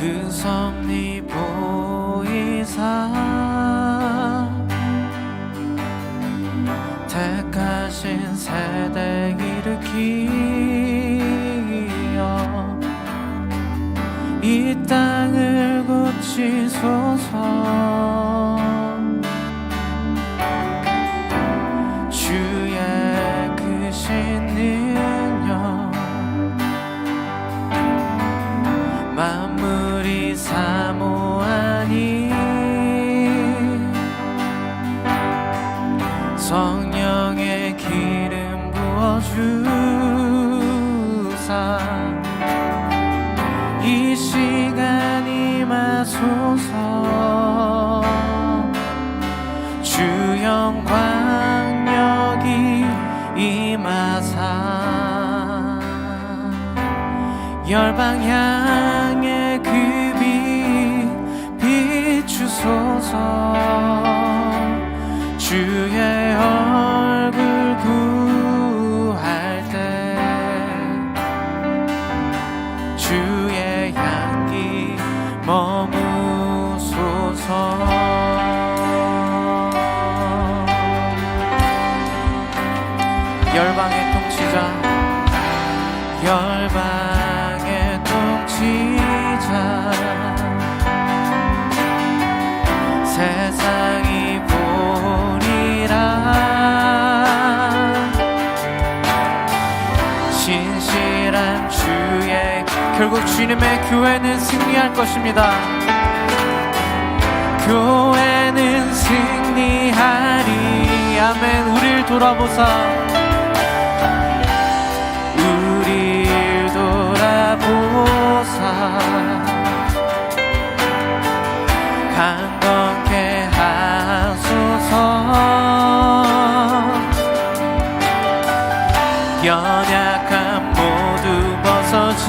그 섭리 보이사 택하신 세대 일으키어 이 땅을 고치소서. 주의 크신 능력 만물이 사모하니 성령의 기름 부어주사 이 시간 임하소서. 주 영광 여기 임하사 열방 향해 그 빛 비추소서. 주의 얼굴 구할 때 주의 향기 머무소서. 열방의 통치자 열방의 통치자 세상이 보리라. 신실한 주의 결국 주님의 교회는 승리할 것입니다. 교회는 승리하리. 아멘. 우릴 돌아보사 우릴 돌아보사 강건케 하소서. 연약함 모두 벗어지고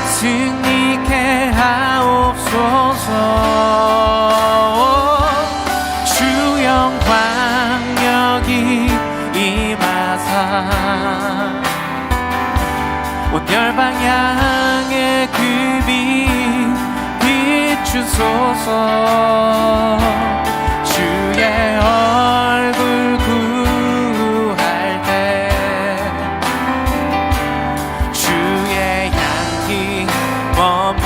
승리케 하옵소서. 주 영광 여기 임하사 온 열방 향해 그 빛 비추소서. 주의 얼굴 구할 때 주의 향기 머무.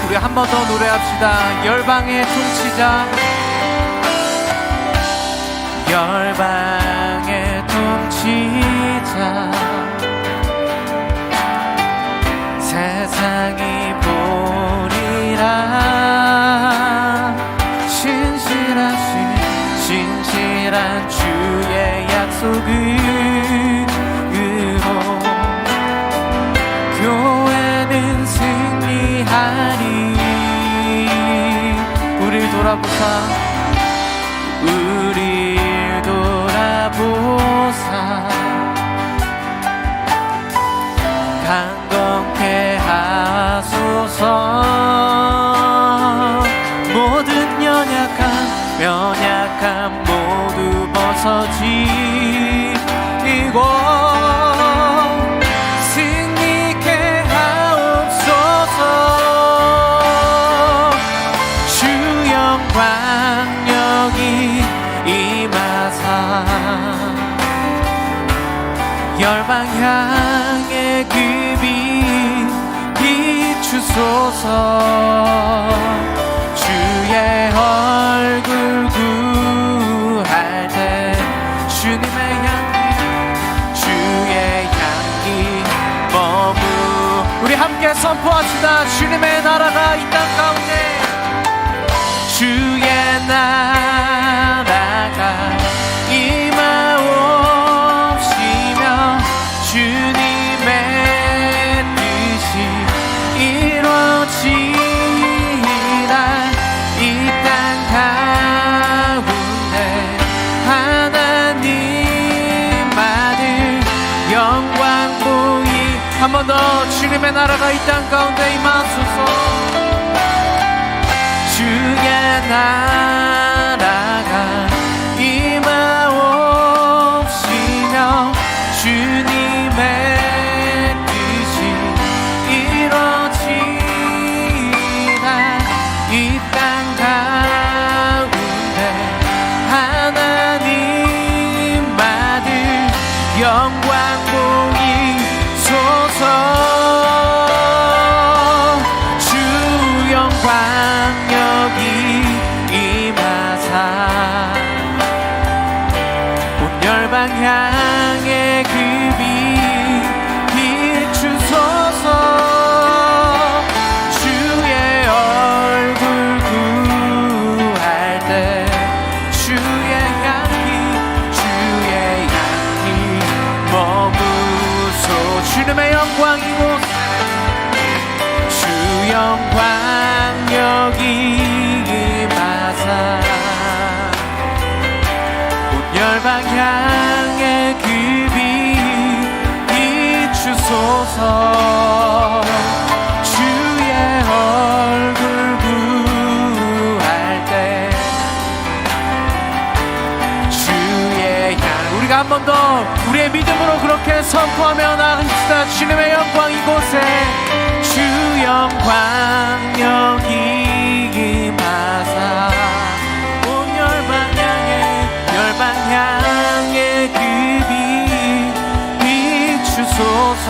우리 한 번 더 노래합시다. 열방의 통치자 열방의 통치자 세상이 보리라. 신실한 주의 약속으로 교회는 승리하리. 우릴 돌아보사 우릴 돌아보사 강건케 하소서. 모든 연약함 모두 벗어지고 승리케 하옵소서. 주 영광 여기 임하사 열방 향해 그 빛 비추소서. 주의 얼굴 구할 때 주님의 향기 주의 향기 머무. 우리 함께 선포합시다. 주님의 나라가 이 땅 가운데 주의 나라가 임하옵시며 주님의 뜻이 이루어지라. 이 땅 가운데 하나님 아들 영광 보이. 한 번 더 주님의 나라가 이 땅 가운데 임하소서. 주의 나라가 임하옵시며 주님의 뜻이 영광 보이소서. 주 영광 여기 임하사 온 열방 향해 그 빛 비추소서. 주의 얼굴 구할 때 주의 향기 머무소. 주님의 영광 이곳 주 영광 여기 임하사 온 열방 향해 그 빛 비추소서. 주의 얼굴 구할 때 주의 향. 우리가 한 번 더 우리의 믿음으로 그렇게 선포하며 나아갑시다. 주님의 영광 이곳에 주 영광 여기 임하사 온 열방 향해 그 빛 비추소서.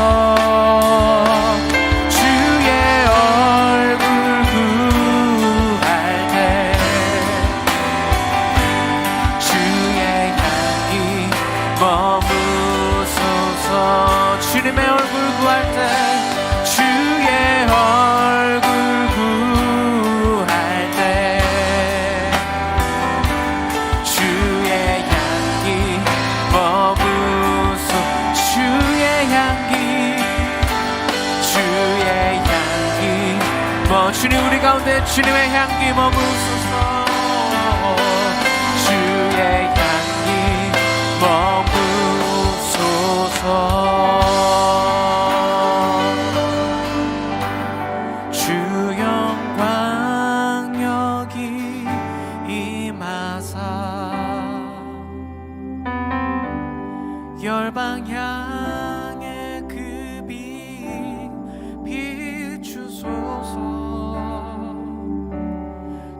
주의 얼굴 구할 때 주의 향기 머무소서. 주님의 얼굴 구할 때 주의 얼굴 구할 때 주의 향기 머무소. 주의 향기 주님 우리 가운데 주님의 향기 머무소서. 주의 향기 머무소서. 주 영광 여기 임하사 열방 향해 그 빛 비추소서.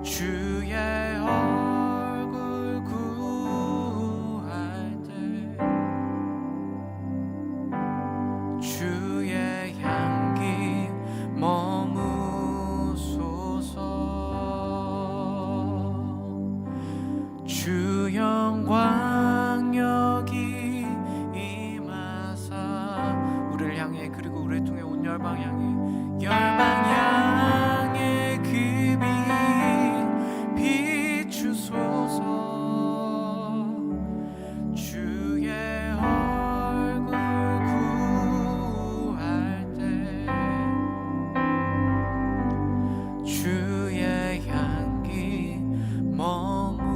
주의 얼굴 구할 때 주의 향기 머무소서. 주 영광 여기 임하사 우리를 향해 그리고 우리를 통해 온 열방 향해 그 빛 비추소서. 주의 얼굴 구할 때 주의 향기 머무소서.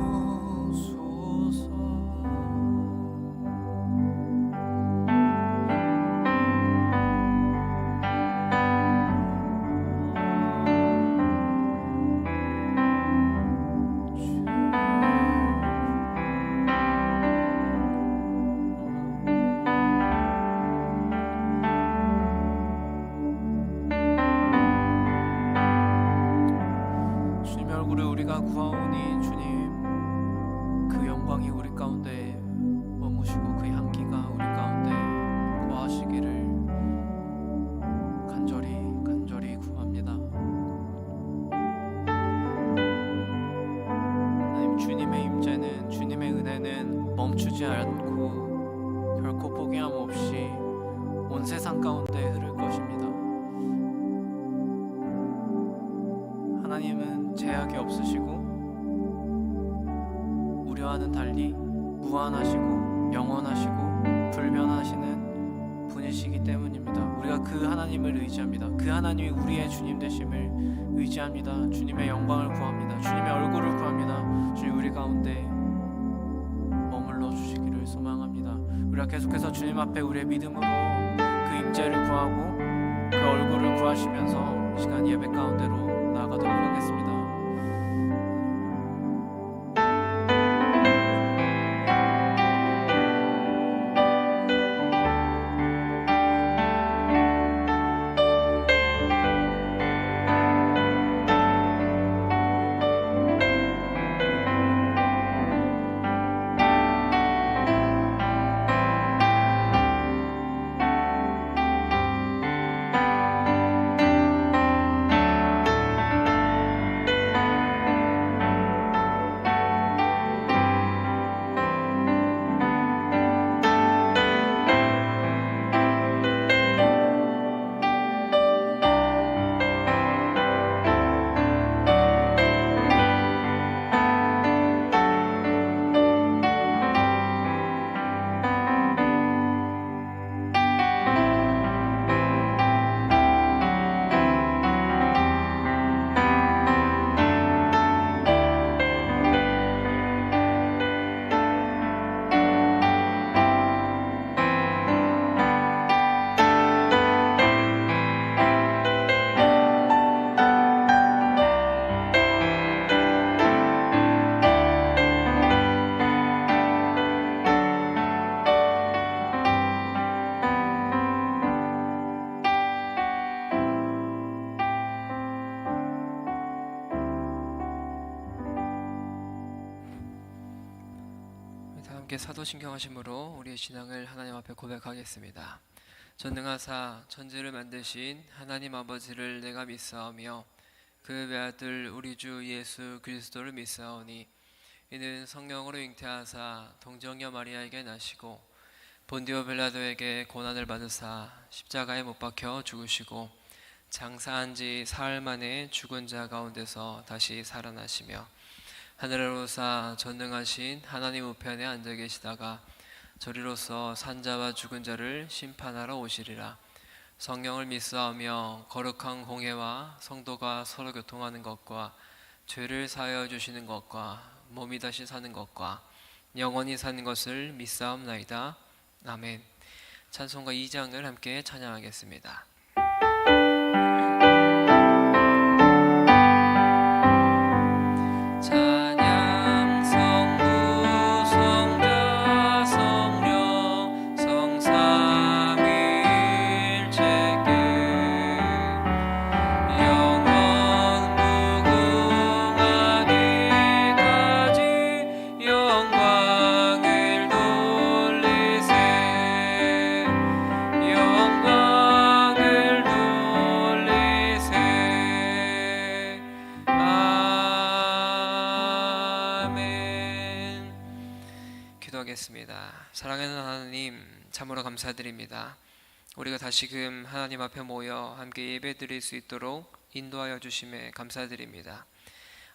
주님의 얼굴을 우리가 구하오니 주님 그 영광이 우리 가운데 머무시고 그 향기가 우리 가운데 거하시기를 간절히 구합니다. 하나님 주님의 임재는 주님의 은혜는 멈추지 않고 결코 포기함 없이 온 세상 가운데 흐를 것입니다. 하나님은 제약이 없으시고 우리와는 달리 무한하시고 영원하시고 불변하시는 분이시기 때문입니다. 우리가 그 하나님을 의지합니다. 그 하나님이 우리의 주님 되심을 의지합니다. 주님의 영광을 구합니다. 주님의 얼굴을 구합니다. 주님 우리 가운데 머물러 주시기를 소망합니다. 우리가 계속해서 주님 앞에 우리의 믿음으로 그 임재를 구하고 그 얼굴을 구하시면서 이 시간 예배 가운데로 나아가도록 하겠습니다. 함께 사도신경하심으로 우리의 신앙을 하나님 앞에 고백하겠습니다. 전능하사 천지를 만드신 하나님 아버지를 내가 믿사오며 그 외아들 우리 주 예수 그리스도를 믿사오니 이는 성령으로 잉태하사 동정녀 마리아에게 나시고 본디오 빌라도에게 고난을 받으사 십자가에 못 박혀 죽으시고 장사한 지 사흘 만에 죽은 자 가운데서 다시 살아나시며 하늘에 오르사 전능하신 하나님 우편에 앉아 계시다가 저리로서 산자와 죽은 자를 심판하러 오시리라. 성령을 믿사오며 거룩한 공회와 성도가 서로 교통하는 것과 죄를 사하여 주시는 것과 몸이 다시 사는 것과 영원히 사는 것을 믿사옵나이다. 아멘. 찬송가 2장을 함께 찬양하겠습니다. 사랑하는 하나님, 참으로 감사드립니다. 우리가 다시금 하나님 앞에 모여 함께 예배드릴 수 있도록 인도하여 주심에 감사드립니다.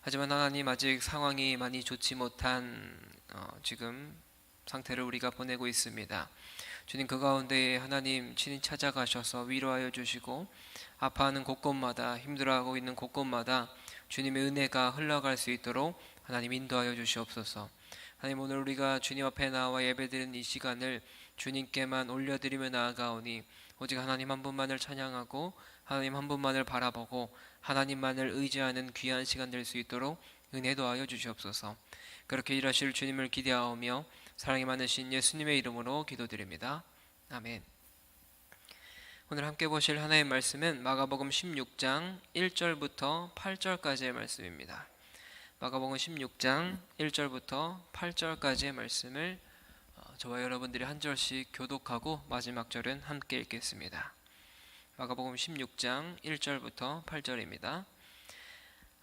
하지만 하나님, 아직 상황이 많이 좋지 못한 지금 상태를 우리가 보내고 있습니다. 주님, 그 가운데 하나님 친히 찾아가셔서 위로하여 주시고 아파하는 곳곳마다, 힘들어하고 있는 곳곳마다 주님의 은혜가 흘러갈 수 있도록 하나님 인도하여 주시옵소서. 하나님, 오늘 우리가 주님 앞에 나와 예배드리는 이 시간을 주님께만 올려드리며 나아가오니 오직 하나님 한 분만을 찬양하고 하나님 한 분만을 바라보고 하나님만을 의지하는 귀한 시간 될 수 있도록 은혜 도하여 주시옵소서. 그렇게 일하실 주님을 기대하오며 사랑이 많으신 예수님의 이름으로 기도드립니다. 아멘. 오늘 함께 보실 하나님의 말씀은 마가복음 16장 1절부터 8절까지의 말씀입니다. 마가복음 16장 1절부터 8절까지의 말씀을 저와 여러분들이 한 절씩 교독하고 마지막 절은 함께 읽겠습니다. 마가복음 16장 1절부터 8절입니다.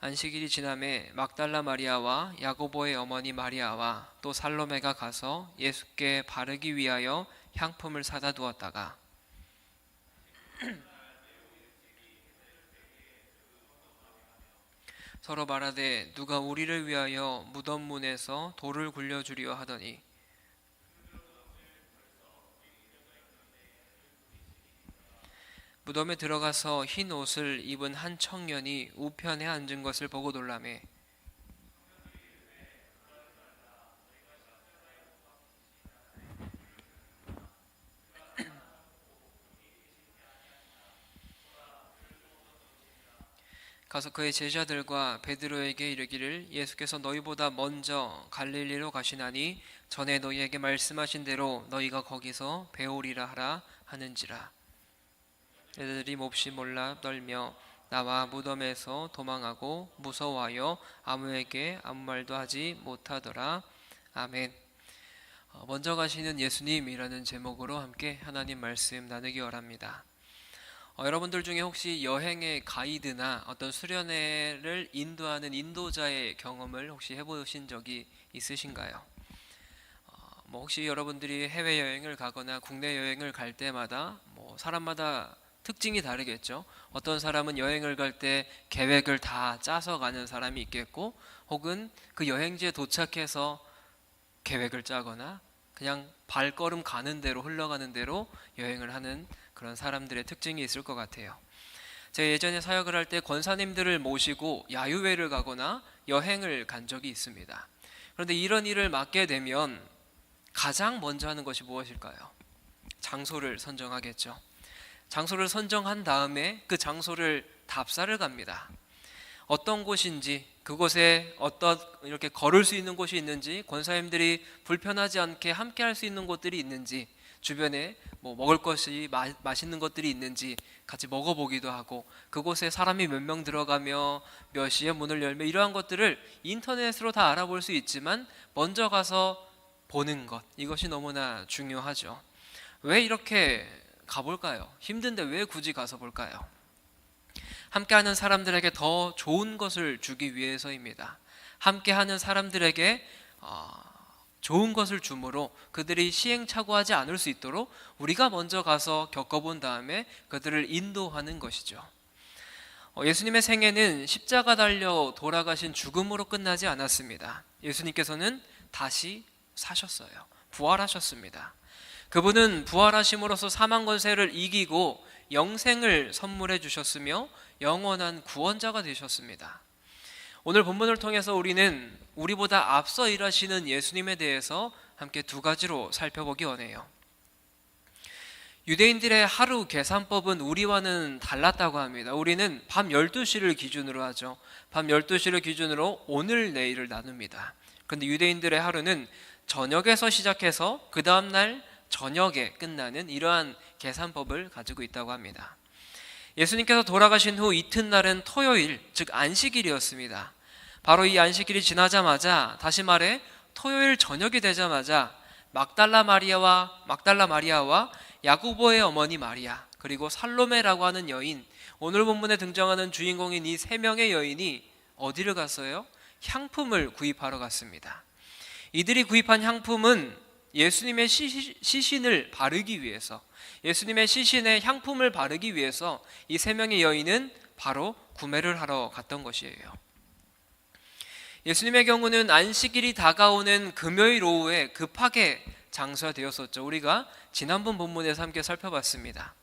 안식일이 지남에 막달라 마리아와 야고보의 어머니 마리아와 또 살로메가 가서 예수께 바르기 위하여 향품을 사다 두었다가 서로 말하되 누가 우리를 위하여 무덤 문에서 돌을 굴려주려 하더니 무덤에 들어가서 흰 옷을 입은 한 청년이 우편에 앉은 것을 보고 놀라매 가서 그의 제자들과 베드로에게 이르기를 예수께서 너희보다 먼저 갈릴리로 가시나니 전에 너희에게 말씀하신 대로 너희가 거기서 배우리라 하라 하는지라. 애들이 몹시 몰라 떨며 나와 무덤에서 도망하고 무서워하여 아무에게 아무 말도 하지 못하더라. 아멘. 먼저 가시는 예수님이라는 제목으로 함께 하나님 말씀 나누기 원합니다. 여러분들 중에 혹시 여행의 가이드나 어떤 수련회를 인도하는 인도자의 경험을 혹시 해보신 적이 있으신가요? 혹시 여러분들이 해외여행을 가거나 국내 여행을 갈 때마다 사람마다 특징이 다르겠죠. 어떤 사람은 여행을 갈 때 계획을 다 짜서 가는 사람이 있겠고, 혹은 그 여행지에 도착해서 계획을 짜거나 그냥 발걸음 가는 대로 흘러가는 대로 여행을 하는 그런 사람들의 특징이 있을 것 같아요. 제가 예전에 사역을 할 때 권사님들을 모시고 야유회를 가거나 여행을 간 적이 있습니다. 그런데 이런 일을 맡게 되면 가장 먼저 하는 것이 무엇일까요? 장소를 선정하겠죠. 장소를 선정한 다음에 그 장소를 답사를 갑니다. 어떤 곳인지, 그곳에 어떤 이렇게 걸을 수 있는 곳이 있는지, 권사님들이 불편하지 않게 함께 할 수 있는 곳들이 있는지, 주변에 먹을 것이 맛있는 것들이 있는지 같이 먹어보기도 하고, 그곳에 사람이 몇 명 들어가며 몇 시에 문을 열며 이러한 것들을 인터넷으로 다 알아볼 수 있지만 먼저 가서 보는 것, 이것이 너무나 중요하죠. 왜 이렇게 가볼까요? 힘든데 왜 굳이 가서 볼까요? 함께하는 사람들에게 더 좋은 것을 주기 위해서입니다. 함께하는 사람들에게 좋은 것을 주므로 그들이 시행착오하지 않을 수 있도록 우리가 먼저 가서 겪어본 다음에 그들을 인도하는 것이죠. 예수님의 생애는 십자가 달려 돌아가신 죽음으로 끝나지 않았습니다. 예수님께서는 다시 사셨어요. 부활하셨습니다. 그분은 부활하심으로써 사망 권세를 이기고 영생을 선물해 주셨으며 영원한 구원자가 되셨습니다. 오늘 본문을 통해서 우리는 우리보다 앞서 일하시는 예수님에 대해서 함께 두 가지로 살펴보기 원해요. 유대인들의 하루 계산법은 우리와는 달랐다고 합니다. 우리는 밤 12시를 기준으로 하죠. 밤 12시를 기준으로 오늘 내일을 나눕니다. 그런데 유대인들의 하루는 저녁에서 시작해서 그 다음날 저녁에 끝나는 이러한 계산법을 가지고 있다고 합니다. 예수님께서 돌아가신 후 이튿날은 토요일, 즉 안식일이었습니다. 바로 이 안식일이 지나자마자, 다시 말해 토요일 저녁이 되자마자 막달라 마리아와 야고보의 어머니 마리아, 그리고 살로메라고 하는 여인, 오늘 본문에 등장하는 주인공인 이 세 명의 여인이 어디를 갔어요? 향품을 구입하러 갔습니다. 이들이 구입한 향품은 예수님의 시신을 바르기 위해서, 예수님의 시신에 향품을 바르기 위해서 이 세 명의 여인은 바로 구매를 하러 갔던 것이에요. 예수님의 경우는 안식일이 다가오는 금요일 오후에 급하게 장사되었었죠. 우리가 지난번 본문에서 함께 살펴봤습니다.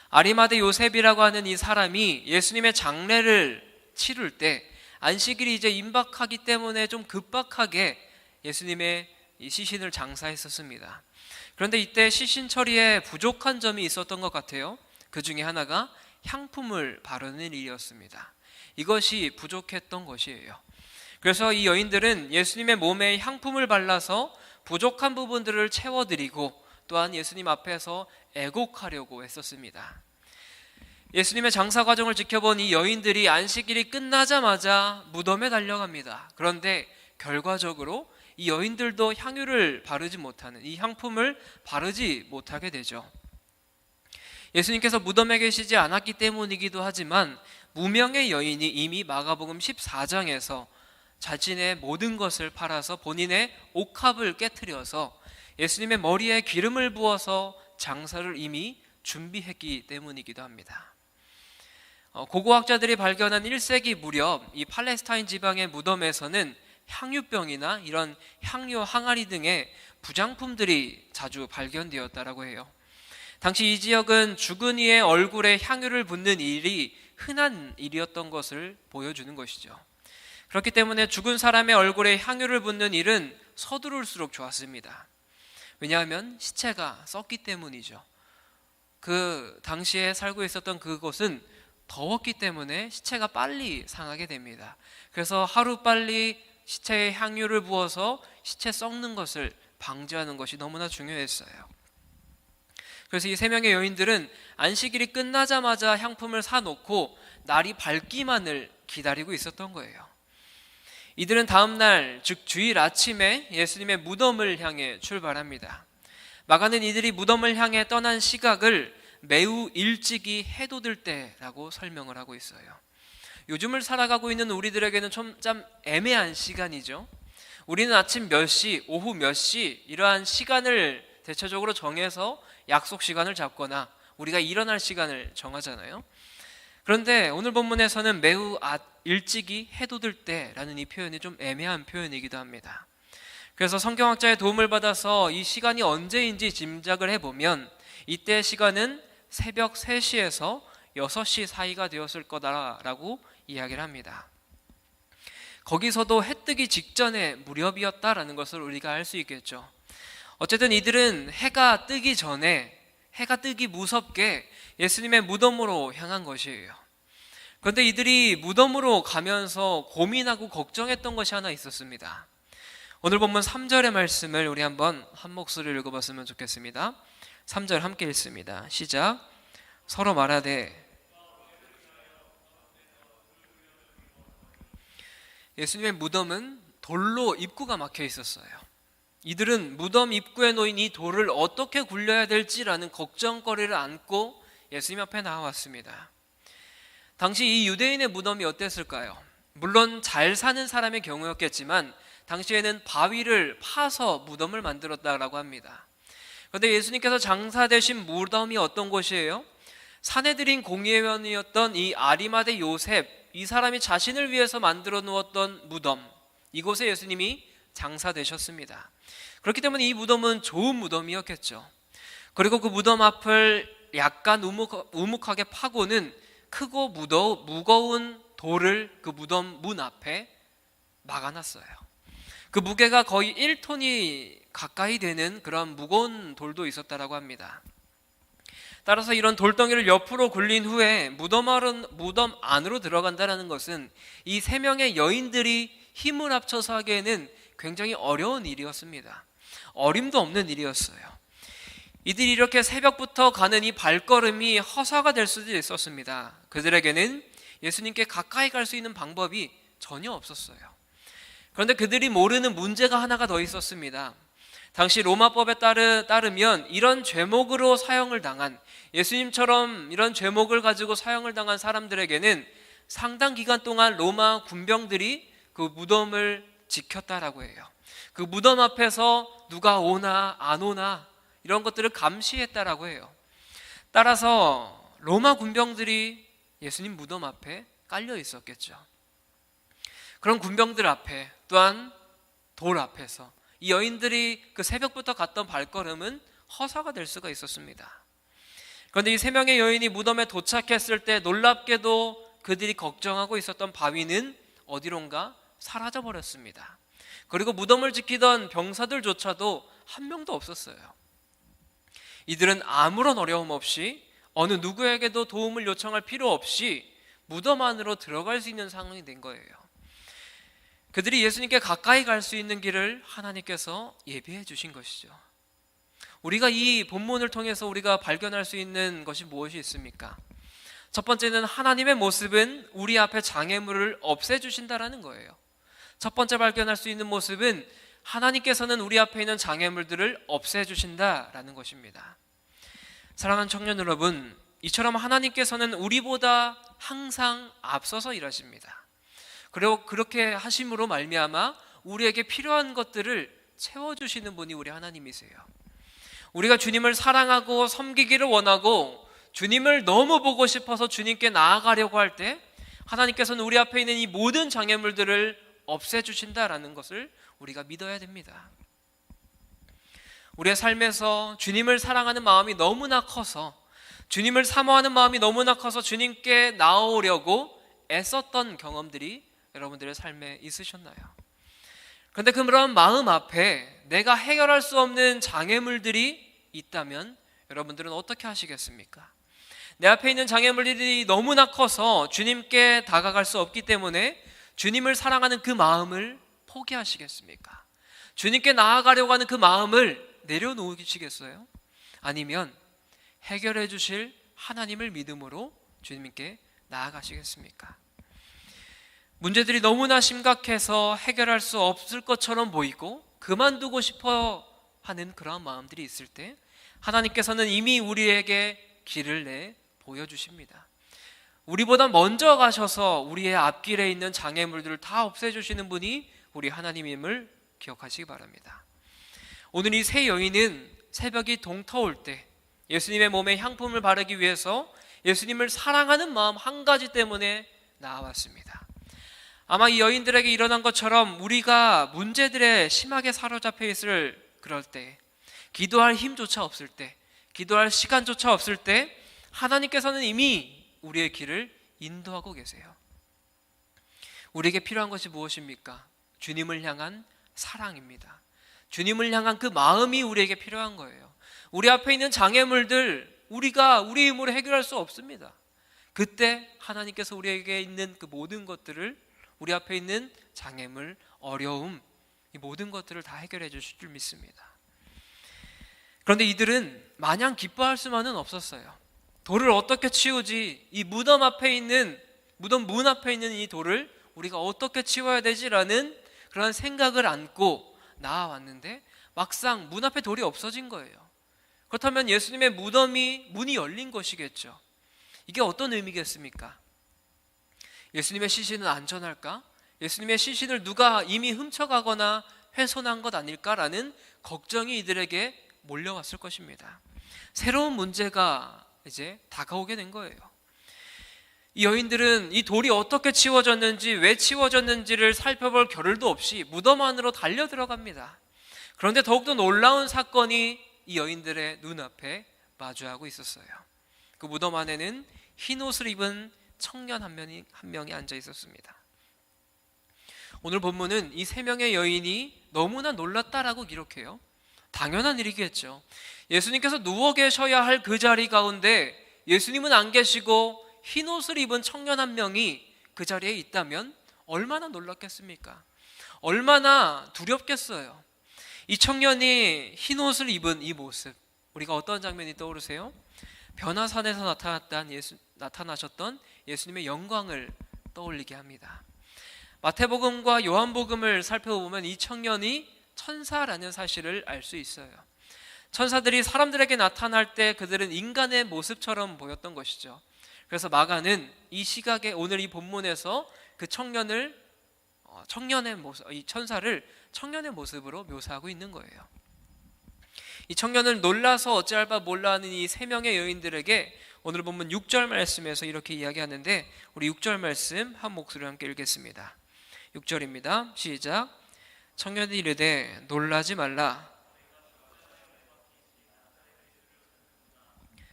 아리마대 요셉이라고 하는 이 사람이 예수님의 장례를 치를 때 안식일이 이제 임박하기 때문에 좀 급박하게 예수님의 이 시신을 장사했었습니다. 그런데 이때 시신 처리에 부족한 점이 있었던 것 같아요. 그 중에 하나가 향품을 바르는 일이었습니다. 이것이 부족했던 것이에요. 그래서 이 여인들은 예수님의 몸에 향품을 발라서 부족한 부분들을 채워드리고 또한 예수님 앞에서 애곡하려고 했었습니다. 예수님의 장사 과정을 지켜본 이 여인들이 안식일이 끝나자마자 무덤에 달려갑니다. 그런데 결과적으로 이 여인들도 향유를 바르지 못하는, 이 향품을 바르지 못하게 되죠. 예수님께서 무덤에 계시지 않았기 때문이기도 하지만 무명의 여인이 이미 마가복음 14장에서 자신의 모든 것을 팔아서 본인의 옥합을 깨트려서 예수님의 머리에 기름을 부어서 장사를 이미 준비했기 때문이기도 합니다. 고고학자들이 발견한 1세기 무렵 이 팔레스타인 지방의 무덤에서는 향유병이나 이런 향유 항아리 등의 부장품들이 자주 발견되었다라고 해요. 당시 이 지역은 죽은 이의 얼굴에 향유를 붓는 일이 흔한 일이었던 것을 보여주는 것이죠. 그렇기 때문에 죽은 사람의 얼굴에 향유를 붓는 일은 서두를수록 좋았습니다. 왜냐하면 시체가 썩기 때문이죠. 그 당시에 살고 있었던 그곳은 더웠기 때문에 시체가 빨리 상하게 됩니다. 그래서 하루빨리 시체에 향유를 부어서 시체 썩는 것을 방지하는 것이 너무나 중요했어요. 그래서 이 세 명의 여인들은 안식일이 끝나자마자 향품을 사놓고 날이 밝기만을 기다리고 있었던 거예요. 이들은 다음 날, 즉 주일 아침에 예수님의 무덤을 향해 출발합니다. 마가는 이들이 무덤을 향해 떠난 시각을 매우 일찍이 해돋을 때라고 설명을 하고 있어요. 요즘을 살아가고 있는 우리들에게는 좀 애매한 시간이죠. 우리는 아침 몇 시, 오후 몇 시 이러한 시간을 대체적으로 정해서 약속 시간을 잡거나 우리가 일어날 시간을 정하잖아요. 그런데 오늘 본문에서는 매우 일찍이 해돋을 때라는 이 표현이 좀 애매한 표현이기도 합니다. 그래서 성경학자의 도움을 받아서 이 시간이 언제인지 짐작을 해보면 이때 시간은 새벽 3시에서 6시 사이가 되었을 거다라고 이야기를 합니다. 거기서도 해 뜨기 직전의 무렵이었다라는 것을 우리가 알 수 있겠죠. 어쨌든 이들은 해가 뜨기 전에, 해가 뜨기 무섭게 예수님의 무덤으로 향한 것이에요. 그런데 이들이 무덤으로 가면서 고민하고 걱정했던 것이 하나 있었습니다. 오늘 본문 3절의 말씀을 우리 한번 한 목소리로 읽어봤으면 좋겠습니다. 3절 함께 읽습니다. 시작. 서로 말하되, 예수님의 무덤은 돌로 입구가 막혀 있었어요. 이들은 무덤 입구에 놓인 이 돌을 어떻게 굴려야 될지라는 걱정거리를 안고 예수님 앞에 나와왔습니다. 당시 이 유대인의 무덤이 어땠을까요? 물론 잘 사는 사람의 경우였겠지만 당시에는 바위를 파서 무덤을 만들었다라고 합니다. 그런데 예수님께서 장사되신 무덤이 어떤 곳이에요? 사내들인 공회원이었던 이 아리마대 요셉, 이 사람이 자신을 위해서 만들어 놓았던 무덤, 이곳에 예수님이 장사되셨습니다. 그렇기 때문에 이 무덤은 좋은 무덤이었겠죠. 그리고 그 무덤 앞을 약간 우묵하게 파고는 크고 무거운 돌을 그 무덤 문 앞에 막아놨어요. 그 무게가 거의 1톤이 가까이 되는 그런 무거운 돌도 있었다라고 합니다. 따라서 이런 돌덩이를 옆으로 굴린 후에 무덤 안으로 들어간다는 것은 이 세 명의 여인들이 힘을 합쳐서 하기에는 굉장히 어려운 일이었습니다. 어림도 없는 일이었어요. 이들이 이렇게 새벽부터 가는 이 발걸음이 허사가 될 수도 있었습니다. 그들에게는 예수님께 가까이 갈 수 있는 방법이 전혀 없었어요. 그런데 그들이 모르는 문제가 하나가 더 있었습니다. 당시 로마법에 따르면 이런 죄목으로 사형을 당한, 예수님처럼 이런 죄목을 가지고 사형을 당한 사람들에게는 상당 기간 동안 로마 군병들이 그 무덤을 지켰다라고 해요. 그 무덤 앞에서 누가 오나 안 오나 이런 것들을 감시했다라고 해요. 따라서 로마 군병들이 예수님 무덤 앞에 깔려 있었겠죠. 그런 군병들 앞에, 또한 돌 앞에서 이 여인들이 그 새벽부터 갔던 발걸음은 허사가 될 수가 있었습니다. 그런데 이 세 명의 여인이 무덤에 도착했을 때 놀랍게도 그들이 걱정하고 있었던 바위는 어디론가 사라져 버렸습니다. 그리고 무덤을 지키던 병사들조차도 한 명도 없었어요. 이들은 아무런 어려움 없이 어느 누구에게도 도움을 요청할 필요 없이 무덤 안으로 들어갈 수 있는 상황이 된 거예요. 그들이 예수님께 가까이 갈 수 있는 길을 하나님께서 예비해 주신 것이죠. 우리가 이 본문을 통해서 우리가 발견할 수 있는 것이 무엇이 있습니까? 첫 번째는 하나님의 모습은 우리 앞에 장애물을 없애주신다라는 거예요. 첫 번째 발견할 수 있는 모습은 하나님께서는 우리 앞에 있는 장애물들을 없애주신다라는 것입니다. 사랑하는 청년 여러분, 이처럼 하나님께서는 우리보다 항상 앞서서 일하십니다. 그리고 그렇게 하심으로 말미암아 우리에게 필요한 것들을 채워주시는 분이 우리 하나님이세요. 우리가 주님을 사랑하고 섬기기를 원하고 주님을 너무 보고 싶어서 주님께 나아가려고 할 때 하나님께서는 우리 앞에 있는 이 모든 장애물들을 없애주신다라는 것을 우리가 믿어야 됩니다. 우리의 삶에서 주님을 사랑하는 마음이 너무나 커서, 주님을 사모하는 마음이 너무나 커서 주님께 나오려고 애썼던 경험들이 여러분들의 삶에 있으셨나요? 그런데 그런 마음 앞에 내가 해결할 수 없는 장애물들이 있다면 여러분들은 어떻게 하시겠습니까? 내 앞에 있는 장애물들이 너무나 커서 주님께 다가갈 수 없기 때문에 주님을 사랑하는 그 마음을 포기하시겠습니까? 주님께 나아가려고 하는 그 마음을 내려놓으시겠어요? 아니면 해결해 주실 하나님을 믿음으로 주님께 나아가시겠습니까? 문제들이 너무나 심각해서 해결할 수 없을 것처럼 보이고 그만두고 싶어 하는 그런 마음들이 있을 때 하나님께서는 이미 우리에게 길을 내 보여주십니다. 우리보다 먼저 가셔서 우리의 앞길에 있는 장애물들을 다 없애주시는 분이 우리 하나님임을 기억하시기 바랍니다. 오늘 이 세 여인은 새벽이 동터올 때 예수님의 몸에 향품을 바르기 위해서 예수님을 사랑하는 마음 한 가지 때문에 나와왔습니다. 아마 이 여인들에게 일어난 것처럼 우리가 문제들에 심하게 사로잡혀 있을 그럴 때, 기도할 힘조차 없을 때, 기도할 시간조차 없을 때 하나님께서는 이미 우리의 길을 인도하고 계세요. 우리에게 필요한 것이 무엇입니까? 주님을 향한 사랑입니다. 주님을 향한 그 마음이 우리에게 필요한 거예요. 우리 앞에 있는 장애물들 우리가 우리 힘으로 해결할 수 없습니다. 그때 하나님께서 우리에게 있는 그 모든 것들을, 우리 앞에 있는 장애물, 어려움, 이 모든 것들을 다 해결해 주실 줄 믿습니다. 그런데 이들은 마냥 기뻐할 수만은 없었어요. 돌을 어떻게 치우지, 이 무덤 문 앞에 있는 이 돌을 우리가 어떻게 치워야 되지라는 그런 생각을 안고 나아왔는데 막상 문 앞에 돌이 없어진 거예요. 그렇다면 예수님의 무덤이 문이 열린 것이겠죠. 이게 어떤 의미겠습니까? 예수님의 시신은 안전할까? 예수님의 시신을 누가 이미 훔쳐가거나 훼손한 것 아닐까라는 걱정이 이들에게 몰려왔을 것입니다. 새로운 문제가 이제 다가오게 된 거예요. 이 여인들은 이 돌이 어떻게 치워졌는지, 왜 치워졌는지를 살펴볼 겨를도 없이 무덤 안으로 달려 들어갑니다. 그런데 더욱더 놀라운 사건이 이 여인들의 눈앞에 마주하고 있었어요. 그 무덤 안에는 흰 옷을 입은 청년 한 명이 앉아 있었습니다. 오늘 본문은 이 세 명의 여인이 너무나 놀랐다라고 기록해요. 당연한 일이겠죠. 예수님께서 누워 계셔야 할 그 자리 가운데 예수님은 안 계시고 흰 옷을 입은 청년 한 명이 그 자리에 있다면 얼마나 놀랐겠습니까? 얼마나 두렵겠어요. 이 청년이 흰 옷을 입은 이 모습, 우리가 어떤 장면이 떠오르세요? 변화산에서 나타나셨던 예수님의 영광을 떠올리게 합니다. 마태복음과 요한복음을 살펴보면 이 청년이 천사라는 사실을 알 수 있어요. 천사들이 사람들에게 나타날 때 그들은 인간의 모습처럼 보였던 것이죠. 그래서 마가는 이 시각에 오늘 이 본문에서 그 청년의 모습, 이 천사를 청년의 모습으로 묘사하고 있는 거예요. 이 청년을 놀라서 어찌할 바 몰라 하는 이 세 명의 여인들에게 오늘 본문 6절 말씀에서 이렇게 이야기하는데, 우리 6절 말씀 한 목소리로 함께 읽겠습니다. 6절입니다. 시작. 청년이 이르되 놀라지 말라,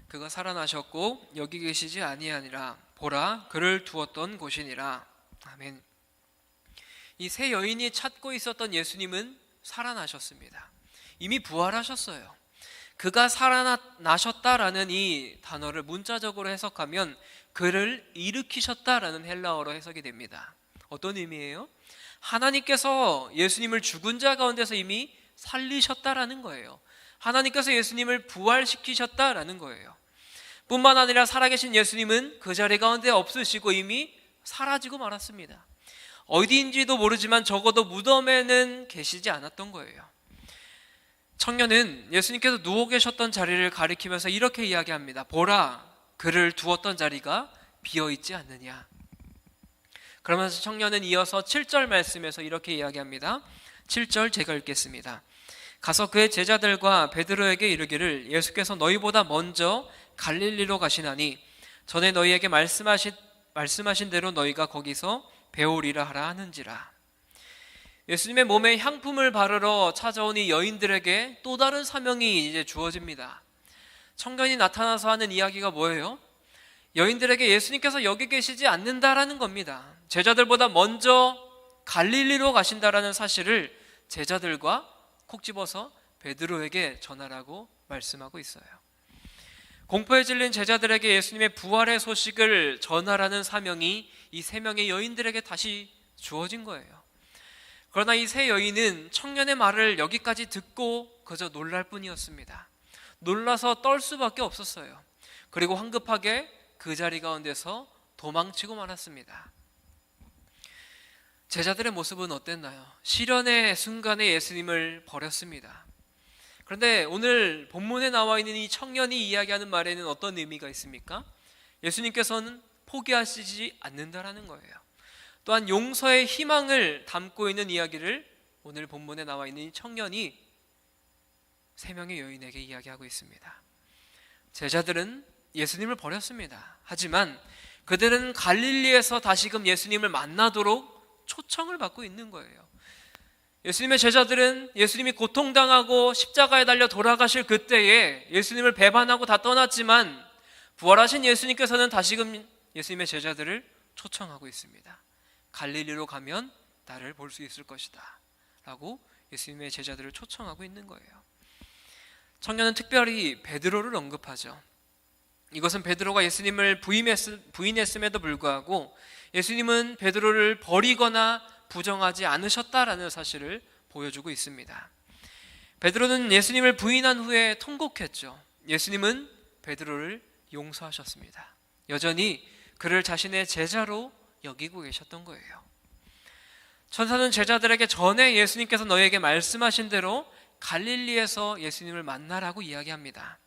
그가 살아나셨고 여기 계시지 아니하니라. 보라, 그를 두었던 곳이니라. 아멘. 이 세 여인이 찾고 있었던 예수님은 살아나셨습니다. 이미 부활하셨어요. 그가 살아나셨다라는 이 단어를 문자적으로 해석하면 그를 일으키셨다라는 헬라어로 해석이 됩니다. 어떤 의미예요? 하나님께서 예수님을 죽은 자 가운데서 이미 살리셨다라는 거예요. 하나님께서 예수님을 부활시키셨다라는 거예요. 뿐만 아니라 살아계신 예수님은 그 자리 가운데 없으시고 이미 사라지고 말았습니다. 어디인지도 모르지만 적어도 무덤에는 계시지 않았던 거예요. 청년은 예수님께서 누워 계셨던 자리를 가리키면서 이렇게 이야기합니다. 보라, 그를 두었던 자리가 비어있지 않느냐. 그러면서 청년은 이어서 7절 말씀에서 이렇게 이야기합니다. 7절 제가 읽겠습니다. 가서 그의 제자들과 베드로에게 이르기를 예수께서 너희보다 먼저 갈릴리로 가시나니 전에 너희에게 말씀하신 대로 너희가 거기서 배우리라 하라 하는지라. 예수님의 몸에 향품을 바르러 찾아온 이 여인들에게 또 다른 사명이 이제 주어집니다. 청년이 나타나서 하는 이야기가 뭐예요? 여인들에게 예수님께서 여기 계시지 않는다라는 겁니다. 제자들보다 먼저 갈릴리로 가신다라는 사실을 제자들과 콕 집어서 베드로에게 전하라고 말씀하고 있어요. 공포에 질린 제자들에게 예수님의 부활의 소식을 전하라는 사명이 이 세 명의 여인들에게 다시 주어진 거예요. 그러나 이 세 여인은 청년의 말을 여기까지 듣고 그저 놀랄 뿐이었습니다. 놀라서 떨 수밖에 없었어요. 그리고 황급하게 그 자리 가운데서 도망치고 말았습니다. 제자들의 모습은 어땠나요? 시련의 순간에 예수님을 버렸습니다. 그런데 오늘 본문에 나와 있는 이 청년이 이야기하는 말에는 어떤 의미가 있습니까? 예수님께서는 포기하시지 않는다라는 거예요. 또한 용서의 희망을 담고 있는 이야기를 오늘 본문에 나와 있는 이 청년이 세 명의 여인에게 이야기하고 있습니다. 제자들은 예수님을 버렸습니다. 하지만 그들은 갈릴리에서 다시금 예수님을 만나도록 초청을 받고 있는 거예요. 예수님의 제자들은 예수님이 고통당하고 십자가에 달려 돌아가실 그때에 예수님을 배반하고 다 떠났지만 부활하신 예수님께서는 다시금 예수님의 제자들을 초청하고 있습니다. 갈릴리로 가면 나를 볼 수 있을 것이다 라고 예수님의 제자들을 초청하고 있는 거예요. 청년은 특별히 베드로를 언급하죠. 이것은 베드로가 예수님을 부인했음에도 불구하고 예수님은 베드로를 버리거나 부정하지 않으셨다라는 사실을 보여주고 있습니다. 베드로는 예수님을 부인한 후에 통곡했죠. 예수님은 베드로를 용서하셨습니다. 여전히 그를 자신의 제자로 여기고 계셨던 거예요. 천사는 제자들에게 전에 예수님께서 너희에게 말씀하신 대로 갈릴리에서 예수님을 만나라고 이야기합니다.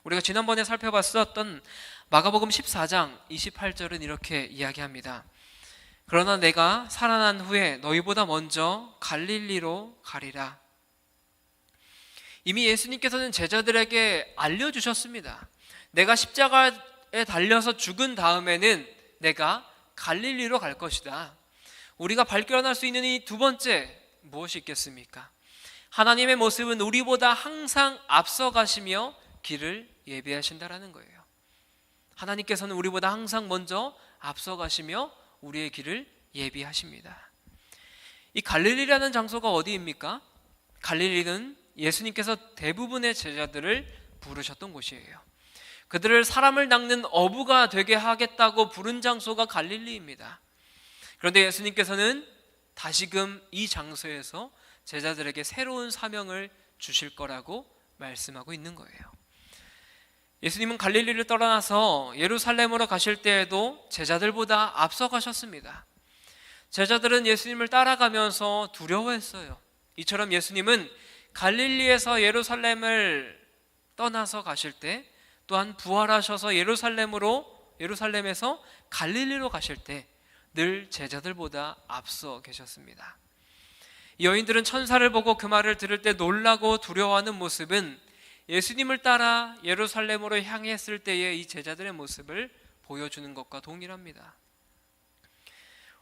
우리가 지난번에 살펴봤었던 마가복음 14장 28절은 이렇게 이야기합니다. 그러나 내가 살아난 후에 너희보다 먼저 갈릴리로 가리라. 이미 예수님께서는 제자들에게 알려주셨습니다. 내가 십자가에 달려서 죽은 다음에는 내가 갈릴리로 갈 것이다. 우리가 발견할 수 있는 이 두 번째, 무엇이 있겠습니까? 하나님의 모습은 우리보다 항상 앞서가시며 길을 예비하신다라는 거예요. 하나님께서는 우리보다 항상 먼저 앞서가시며 우리의 길을 예비하십니다. 이 갈릴리라는 장소가 어디입니까? 갈릴리는 예수님께서 대부분의 제자들을 부르셨던 곳이에요. 그들을 사람을 낚는 어부가 되게 하겠다고 부른 장소가 갈릴리입니다. 그런데 예수님께서는 다시금 이 장소에서 제자들에게 새로운 사명을 주실 거라고 말씀하고 있는 거예요. 예수님은 갈릴리를 떠나서 예루살렘으로 가실 때에도 제자들보다 앞서 가셨습니다. 제자들은 예수님을 따라가면서 두려워했어요. 이처럼 예수님은 갈릴리에서 예루살렘을 떠나서 가실 때, 또한 부활하셔서 예루살렘에서 갈릴리로 가실 때 늘 제자들보다 앞서 계셨습니다. 이 여인들은 천사를 보고 그 말을 들을 때 놀라고 두려워하는 모습은 예수님을 따라 예루살렘으로 향했을 때의 이 제자들의 모습을 보여주는 것과 동일합니다.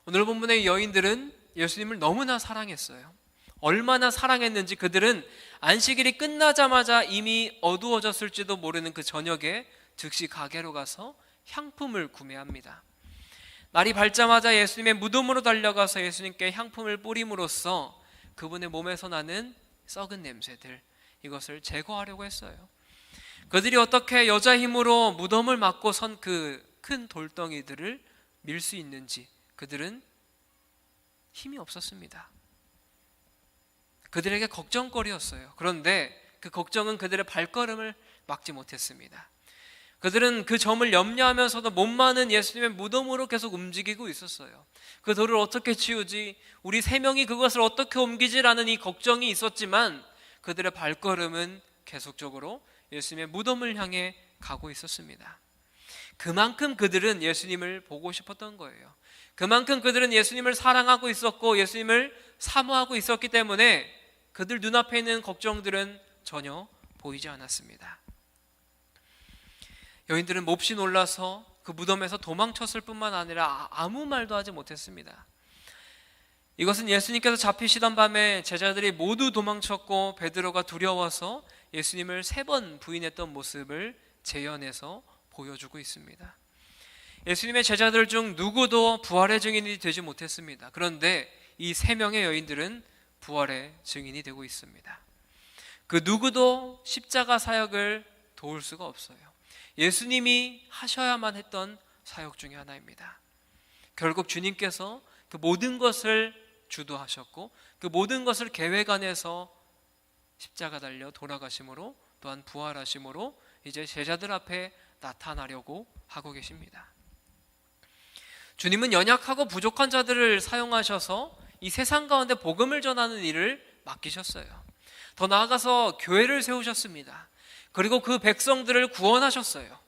오늘 본문의 여인들은 예수님을 너무나 사랑했어요. 얼마나 사랑했는지 그들은 안식일이 끝나자마자 이미 어두워졌을지도 모르는 그 저녁에 즉시 가게로 가서 향품을 구매합니다. 날이 밝자마자 예수님의 무덤으로 달려가서 예수님께 향품을 뿌림으로써 그분의 몸에서 나는 썩은 냄새들, 이것을 제거하려고 했어요. 그들이 어떻게 여자 힘으로 무덤을 막고 선 그 큰 돌덩이들을 밀 수 있는지 그들은 힘이 없었습니다. 그들에게 걱정거리였어요. 그런데 그 걱정은 그들의 발걸음을 막지 못했습니다. 그들은 그 점을 염려하면서도 몸만은 예수님의 무덤으로 계속 움직이고 있었어요. 그 돌을 어떻게 치우지, 우리 세 명이 그것을 어떻게 옮기지라는 이 걱정이 있었지만 그들의 발걸음은 계속적으로 예수님의 무덤을 향해 가고 있었습니다. 그만큼 그들은 예수님을 보고 싶었던 거예요. 그만큼 그들은 예수님을 사랑하고 있었고 예수님을 사모하고 있었기 때문에 그들 눈앞에 있는 걱정들은 전혀 보이지 않았습니다. 여인들은 몹시 놀라서 그 무덤에서 도망쳤을 뿐만 아니라 아무 말도 하지 못했습니다. 이것은 예수님께서 잡히시던 밤에 제자들이 모두 도망쳤고 베드로가 두려워서 예수님을 3번 부인했던 모습을 재현해서 보여주고 있습니다. 예수님의 제자들 중 누구도 부활의 증인이 되지 못했습니다. 그런데 이 3명의 여인들은 부활의 증인이 되고 있습니다. 그 누구도 십자가 사역을 도울 수가 없어요. 예수님이 하셔야만 했던 사역 중에 하나입니다. 결국 주님께서 그 모든 것을 주도하셨고 그 모든 것을 계획 안에서 십자가 달려 돌아가심으로 또한 부활하심으로 이제 제자들 앞에 나타나려고 하고 계십니다. 주님은 연약하고 부족한 자들을 사용하셔서 이 세상 가운데 복음을 전하는 일을 맡기셨어요. 더 나아가서 교회를 세우셨습니다. 그리고 그 백성들을 구원하셨어요.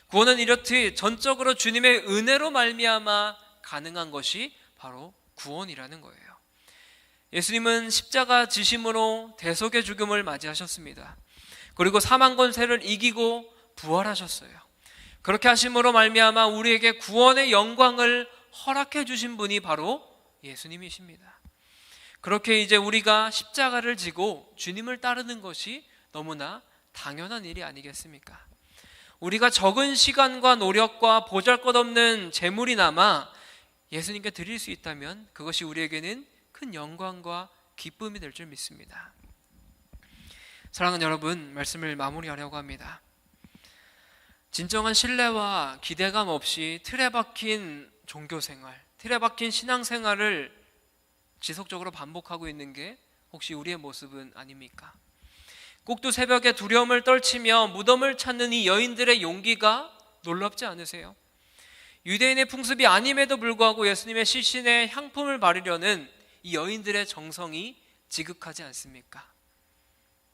구원은 이렇듯 전적으로 주님의 은혜로 말미암아 가능한 것이 바로 구원이라는 거예요. 예수님은 십자가 지심으로 대속의 죽음을 맞이하셨습니다. 그리고 사망 권세를 이기고 부활하셨어요. 그렇게 하심으로 말미암아 우리에게 구원의 영광을 허락해 주신 분이 바로 예수님이십니다. 그렇게 이제 우리가 십자가를 지고 주님을 따르는 것이 너무나 당연한 일이 아니겠습니까? 우리가 적은 시간과 노력과 보잘것없는 재물이 남아 예수님께 드릴 수 있다면 그것이 우리에게는 큰 영광과 기쁨이 될 줄 믿습니다. 사랑하는 여러분, 말씀을 마무리하려고 합니다. 진정한 신뢰와 기대감 없이 틀에 박힌 종교생활, 틀에 박힌 신앙생활을 지속적으로 반복하고 있는 게 혹시 우리의 모습은 아닙니까? 꼭두 새벽에 두려움을 떨치며 무덤을 찾는 이 여인들의 용기가 놀랍지 않으세요? 유대인의 풍습이 아님에도 불구하고 예수님의 시신에 향품을 바르려는 이 여인들의 정성이 지극하지 않습니까?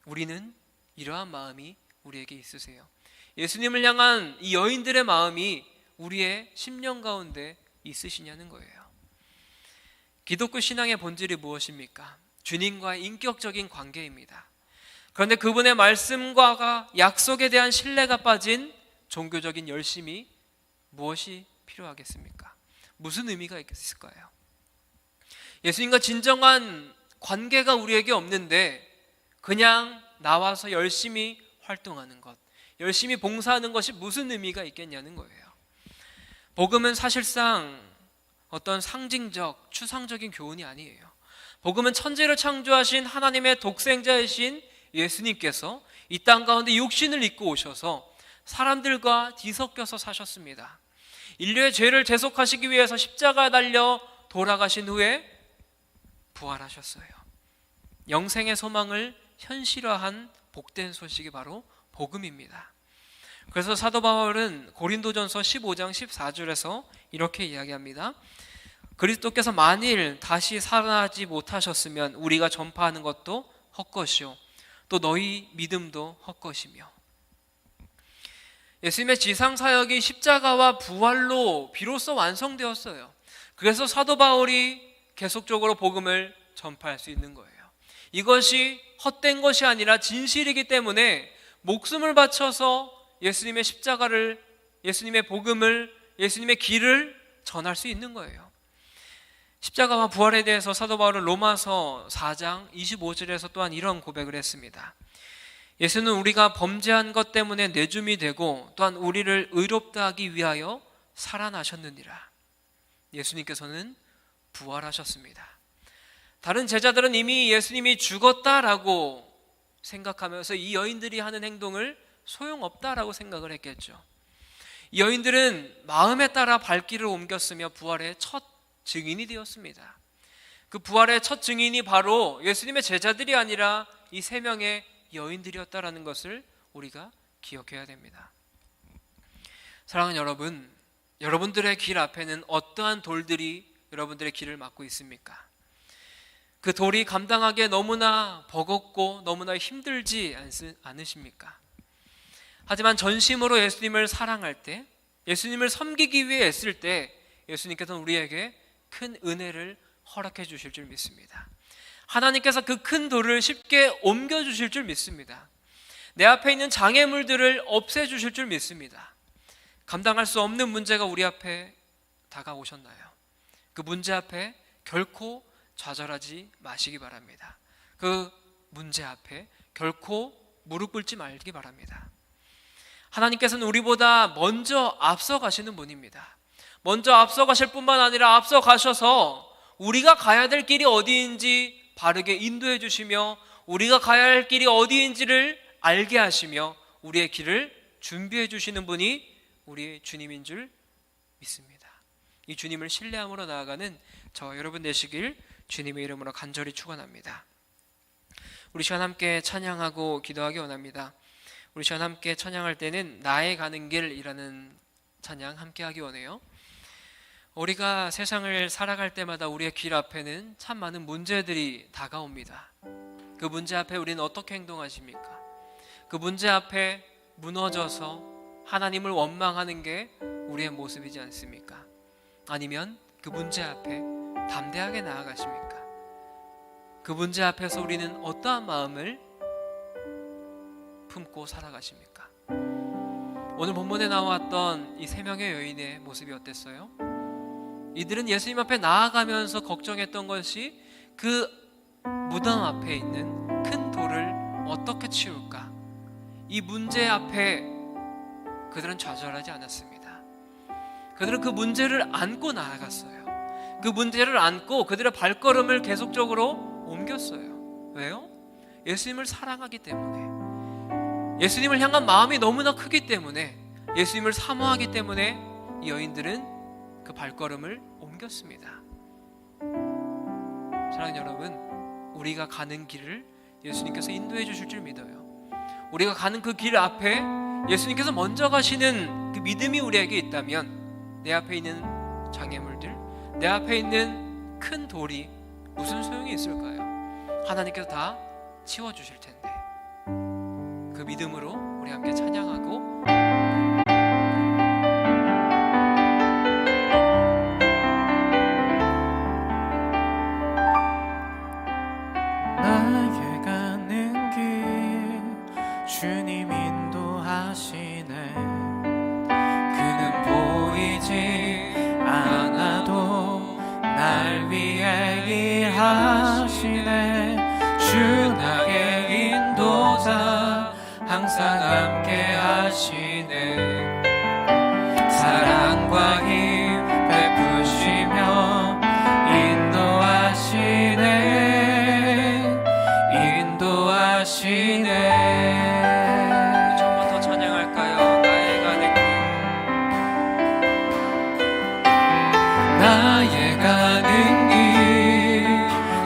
우리는 이러한 마음이 우리에게 있으세요. 예수님을 향한 이 여인들의 마음이 우리의 심령 가운데 있으시냐는 거예요. 기독교 신앙의 본질이 무엇입니까? 주님과의 인격적인 관계입니다. 그런데 그분의 말씀과 약속에 대한 신뢰가 빠진 종교적인 열심이 무엇이 필요하겠습니까? 무슨 의미가 있을까요? 예수님과 진정한 관계가 우리에게 없는데 그냥 나와서 열심히 활동하는 것, 열심히 봉사하는 것이 무슨 의미가 있겠냐는 거예요. 복음은 사실상 어떤 상징적, 추상적인 교훈이 아니에요. 복음은 천지를 창조하신 하나님의 독생자이신 예수님께서 이 땅 가운데 육신을 입고 오셔서 사람들과 뒤섞여서 사셨습니다. 인류의 죄를 대속하시기 위해서 십자가에 달려 돌아가신 후에 부활하셨어요. 영생의 소망을 현실화한 복된 소식이 바로 복음입니다. 그래서 사도 바울은 고린도전서 15장 14절에서 이렇게 이야기합니다. 그리스도께서 만일 다시 살아나지 못하셨으면 우리가 전파하는 것도 헛것이요 또 너희 믿음도 헛것이며. 예수님의 지상사역이 십자가와 부활로 비로소 완성되었어요. 그래서 사도 바울이 계속적으로 복음을 전파할 수 있는 거예요. 이것이 헛된 것이 아니라 진실이기 때문에 목숨을 바쳐서 예수님의 십자가를, 예수님의 복음을, 예수님의 길을 전할 수 있는 거예요. 십자가와 부활에 대해서 사도 바울은 로마서 4장 25절에서 또한 이런 고백을 했습니다. 예수는 우리가 범죄한 것 때문에 내줌이 되고 또한 우리를 의롭다 하기 위하여 살아나셨느니라. 예수님께서는 부활하셨습니다. 다른 제자들은 이미 예수님이 죽었다라고 생각하면서 이 여인들이 하는 행동을 소용없다라고 생각을 했겠죠. 이 여인들은 마음에 따라 발길을 옮겼으며 부활의 첫 증인이 되었습니다. 그 부활의 첫 증인이 바로 예수님의 제자들이 아니라 이 세 명의 여인들이었다라는 것을 우리가 기억해야 됩니다. 사랑하는 여러분, 여러분들의 길 앞에는 어떠한 돌들이 여러분들의 길을 막고 있습니까? 그 돌이 감당하기에 너무나 버겁고 너무나 힘들지 않으십니까? 하지만 전심으로 예수님을 사랑할 때, 예수님을 섬기기 위해 애쓸 때 예수님께서는 우리에게 큰 은혜를 허락해 주실 줄 믿습니다. 하나님께서 그 큰 돌을 쉽게 옮겨 주실 줄 믿습니다. 내 앞에 있는 장애물들을 없애 주실 줄 믿습니다. 감당할 수 없는 문제가 우리 앞에 다가오셨나요? 그 문제 앞에 결코 좌절하지 마시기 바랍니다. 그 문제 앞에 결코 무릎 꿇지 말기 바랍니다. 하나님께서는 우리보다 먼저 앞서가시는 분입니다. 먼저 앞서가실 뿐만 아니라 앞서가셔서 우리가 가야 될 길이 어디인지 바르게 인도해 주시며 우리가 가야 할 길이 어디인지를 알게 하시며 우리의 길을 준비해 주시는 분이 우리의 주님인 줄 믿습니다. 이 주님을 신뢰함으로 나아가는 저와 여러분 되시길 주님의 이름으로 간절히 축원합니다. 우리 시간 함께 찬양하고 기도하기 원합니다. 우리 시간 함께 찬양할 때는 나의 가는 길이라는 찬양 함께 하기 원해요. 우리가 세상을 살아갈 때마다 우리의 길 앞에는 참 많은 문제들이 다가옵니다. 그 문제 앞에 우리는 어떻게 행동하십니까? 그 문제 앞에 무너져서 하나님을 원망하는 게 우리의 모습이지 않습니까? 아니면 그 문제 앞에 담대하게 나아가십니까? 그 문제 앞에서 우리는 어떠한 마음을 품고 살아가십니까? 오늘 본문에 나왔던 이 세 명의 여인의 모습이 어땠어요? 이들은 예수님 앞에 나아가면서 걱정했던 것이 그 무덤 앞에 있는 큰 돌을 어떻게 치울까? 이 문제 앞에 그들은 좌절하지 않았습니다. 그들은 그 문제를 안고 나아갔어요. 그 문제를 안고 그들의 발걸음을 계속적으로 옮겼어요. 왜요? 예수님을 사랑하기 때문에, 예수님을 향한 마음이 너무나 크기 때문에, 예수님을 사모하기 때문에 이 여인들은 그 발걸음을 옮겼습니다. 사랑하는 여러분, 우리가 가는 길을 예수님께서 인도해 주실 줄 믿어요. 우리가 가는 그 길 앞에 예수님께서 먼저 가시는 그 믿음이 우리에게 있다면 내 앞에 있는 장애물들, 내 앞에 있는 큰 돌이 무슨 소용이 있을까요? 하나님께서 다 치워주실 텐데 그 믿음으로 우리 함께 찬양하고 나의 가는 길 주님 인도하시네. 그는 보이지 않아도 날 위해 일하시네. 주 나의 인도자 항상 함께 하시네. 사랑과 힘 베푸시며 인도하시네. 조금만 더 찬양할까요? 나의 가는 길. 나의 가는 길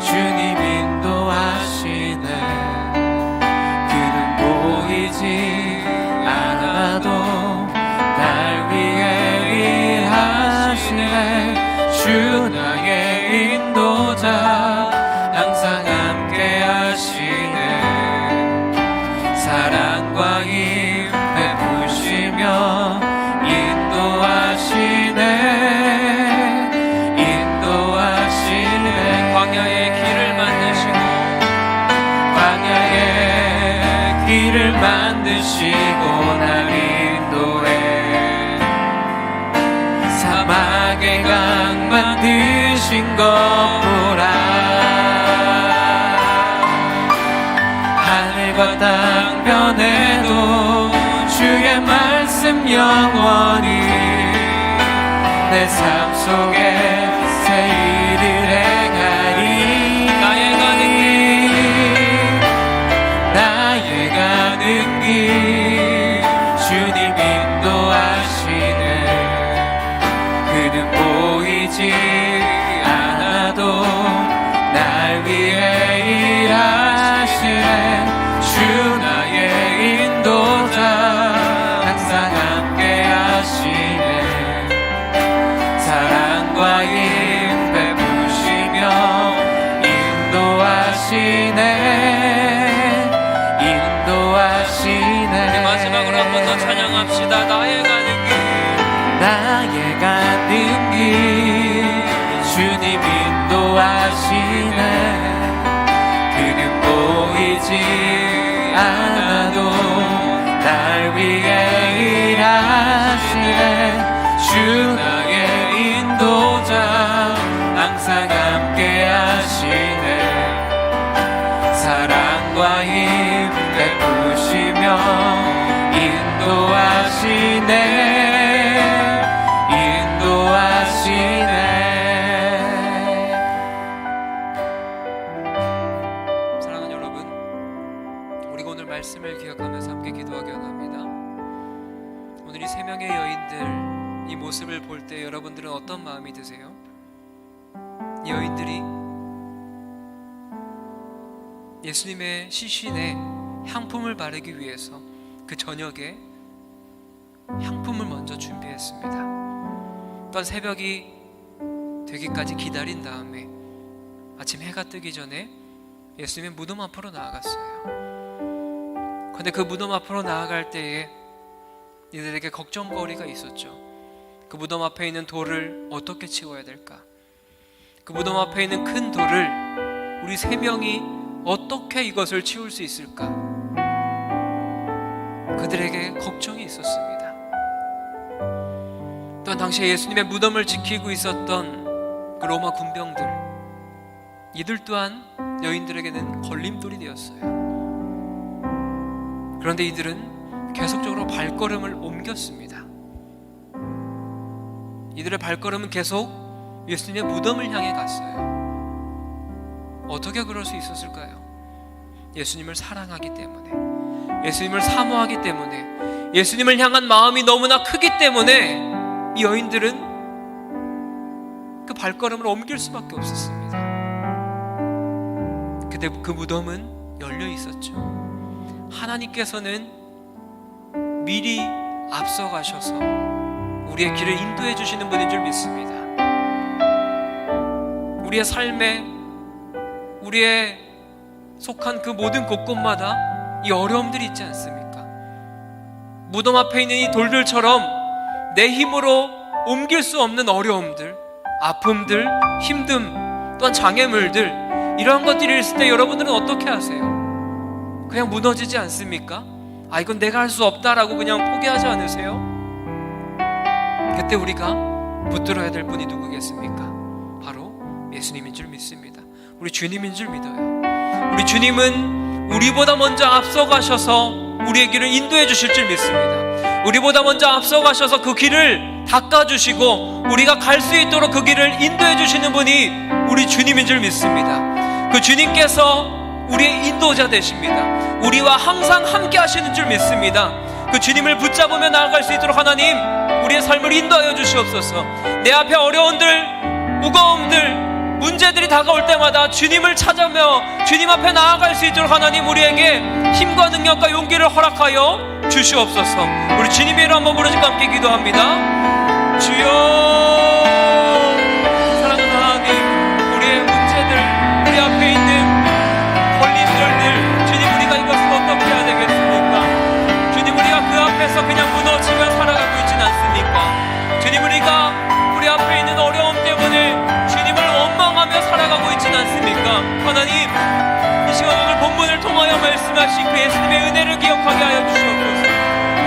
주님 인도하시네. 그는 보이지 않아도 날 위해 일하시네. 주 나의 인도자 항상 함께 하시네. 사랑과 힘 베푸시며 인도하시네. 광야의 길을 만드시고 광야의 길을 만드시고 날 인도해. 사막의 강 만드신 것 보라. 하늘과 땅 변해도 주의 말씀 영원히 내 삶 속에 새 일을 행하리. 나의 가는 나의 가는 길 주님 인도하시네. 그는 보이지 않아도 날 위해 일하시네. 주 나의 인도자 항상 함께 하시네. 사랑과 힘 베푸시며 인도하시네. 마지막으로 한 번 더 찬양합시다. 나의 가는 길. 나의 가는 길 주님 인도하시네. 그는 보이지 않아도 날 위해 일하시네. 주 나의 인도자 항상 함께 하시네. 사랑과 힘 베푸시며 인도하시네. 사랑하는 여러분, 우리가 오늘 말씀을 기억하면서 함께 기도하기 원합니다. 오늘 이 세 명의 여인들 이 모습을 볼 때 여러분들은 어떤 마음이 드세요? 이 여인들이 예수님의 시신에 향품을 바르기 위해서 그 저녁에 향품을 먼저 준비했습니다. 또한 새벽이 되기까지 기다린 다음에 아침 해가 뜨기 전에 예수님의 무덤 앞으로 나아갔어요. 그런데 그 무덤 앞으로 나아갈 때에 이들에게 걱정거리가 있었죠. 그 무덤 앞에 있는 돌을 어떻게 치워야 될까? 그 무덤 앞에 있는 큰 돌을 우리 세 명이 어떻게 이것을 치울 수 있을까? 그들에게 걱정이 있었습니다. 또한 당시에 예수님의 무덤을 지키고 있었던 그 로마 군병들, 이들 또한 여인들에게는 걸림돌이 되었어요. 그런데 이들은 계속적으로 발걸음을 옮겼습니다. 이들의 발걸음은 계속 예수님의 무덤을 향해 갔어요. 어떻게 그럴 수 있었을까요? 예수님을 사랑하기 때문에, 예수님을 사모하기 때문에, 예수님을 향한 마음이 너무나 크기 때문에 이 여인들은 그 발걸음을 옮길 수밖에 없었습니다. 그때 그 무덤은 열려 있었죠. 하나님께서는 미리 앞서가셔서 우리의 길을 인도해 주시는 분인 줄 믿습니다. 우리의 삶에, 우리의 속한 그 모든 곳곳마다 이 어려움들이 있지 않습니까? 무덤 앞에 있는 이 돌들처럼 내 힘으로 옮길 수 없는 어려움들, 아픔들, 힘듦, 또한 장애물들, 이러한 것들이 있을 때 여러분들은 어떻게 하세요? 그냥 무너지지 않습니까? 아, 이건 내가 할 수 없다라고 그냥 포기하지 않으세요? 그때 우리가 붙들어야 될 분이 누구겠습니까? 바로 예수님인 줄 믿습니다. 우리 주님인 줄 믿어요. 우리 주님은 우리보다 먼저 앞서가셔서 우리의 길을 인도해 주실 줄 믿습니다. 우리보다 먼저 앞서가셔서 그 길을 닦아주시고 우리가 갈 수 있도록 그 길을 인도해 주시는 분이 우리 주님인 줄 믿습니다. 그 주님께서 우리의 인도자 되십니다. 우리와 항상 함께 하시는 줄 믿습니다. 그 주님을 붙잡으며 나아갈 수 있도록 하나님, 우리의 삶을 인도하여 주시옵소서. 내 앞에 어려움들, 무거움들, 문제들이 다가올 때마다 주님을 찾으며 주님 앞에 나아갈 수 있도록 하나님, 우리에게 힘과 능력과 용기를 허락하여 주시옵소서. 우리 주님의 이름 한번 부르짖고 함께 기도합니다. 주여, 사랑하는 하나님, 우리의 문제들, 우리 앞에 있는 걸림돌들, 주님, 우리가 이것을 어떻게 해야 되겠습니까? 주님, 우리가 그 앞에서 그냥 무너지며 살아가고 있진 않습니까? 주님, 우리가 우리 앞에 있는 어려움 때문에 주님을 원망하며 살아가고 있진 않습니까? 하나님, 이 시간 오늘 본문을 통하여 말씀하신 그 예수님의 은혜를 기억하게 하여 주시옵소서.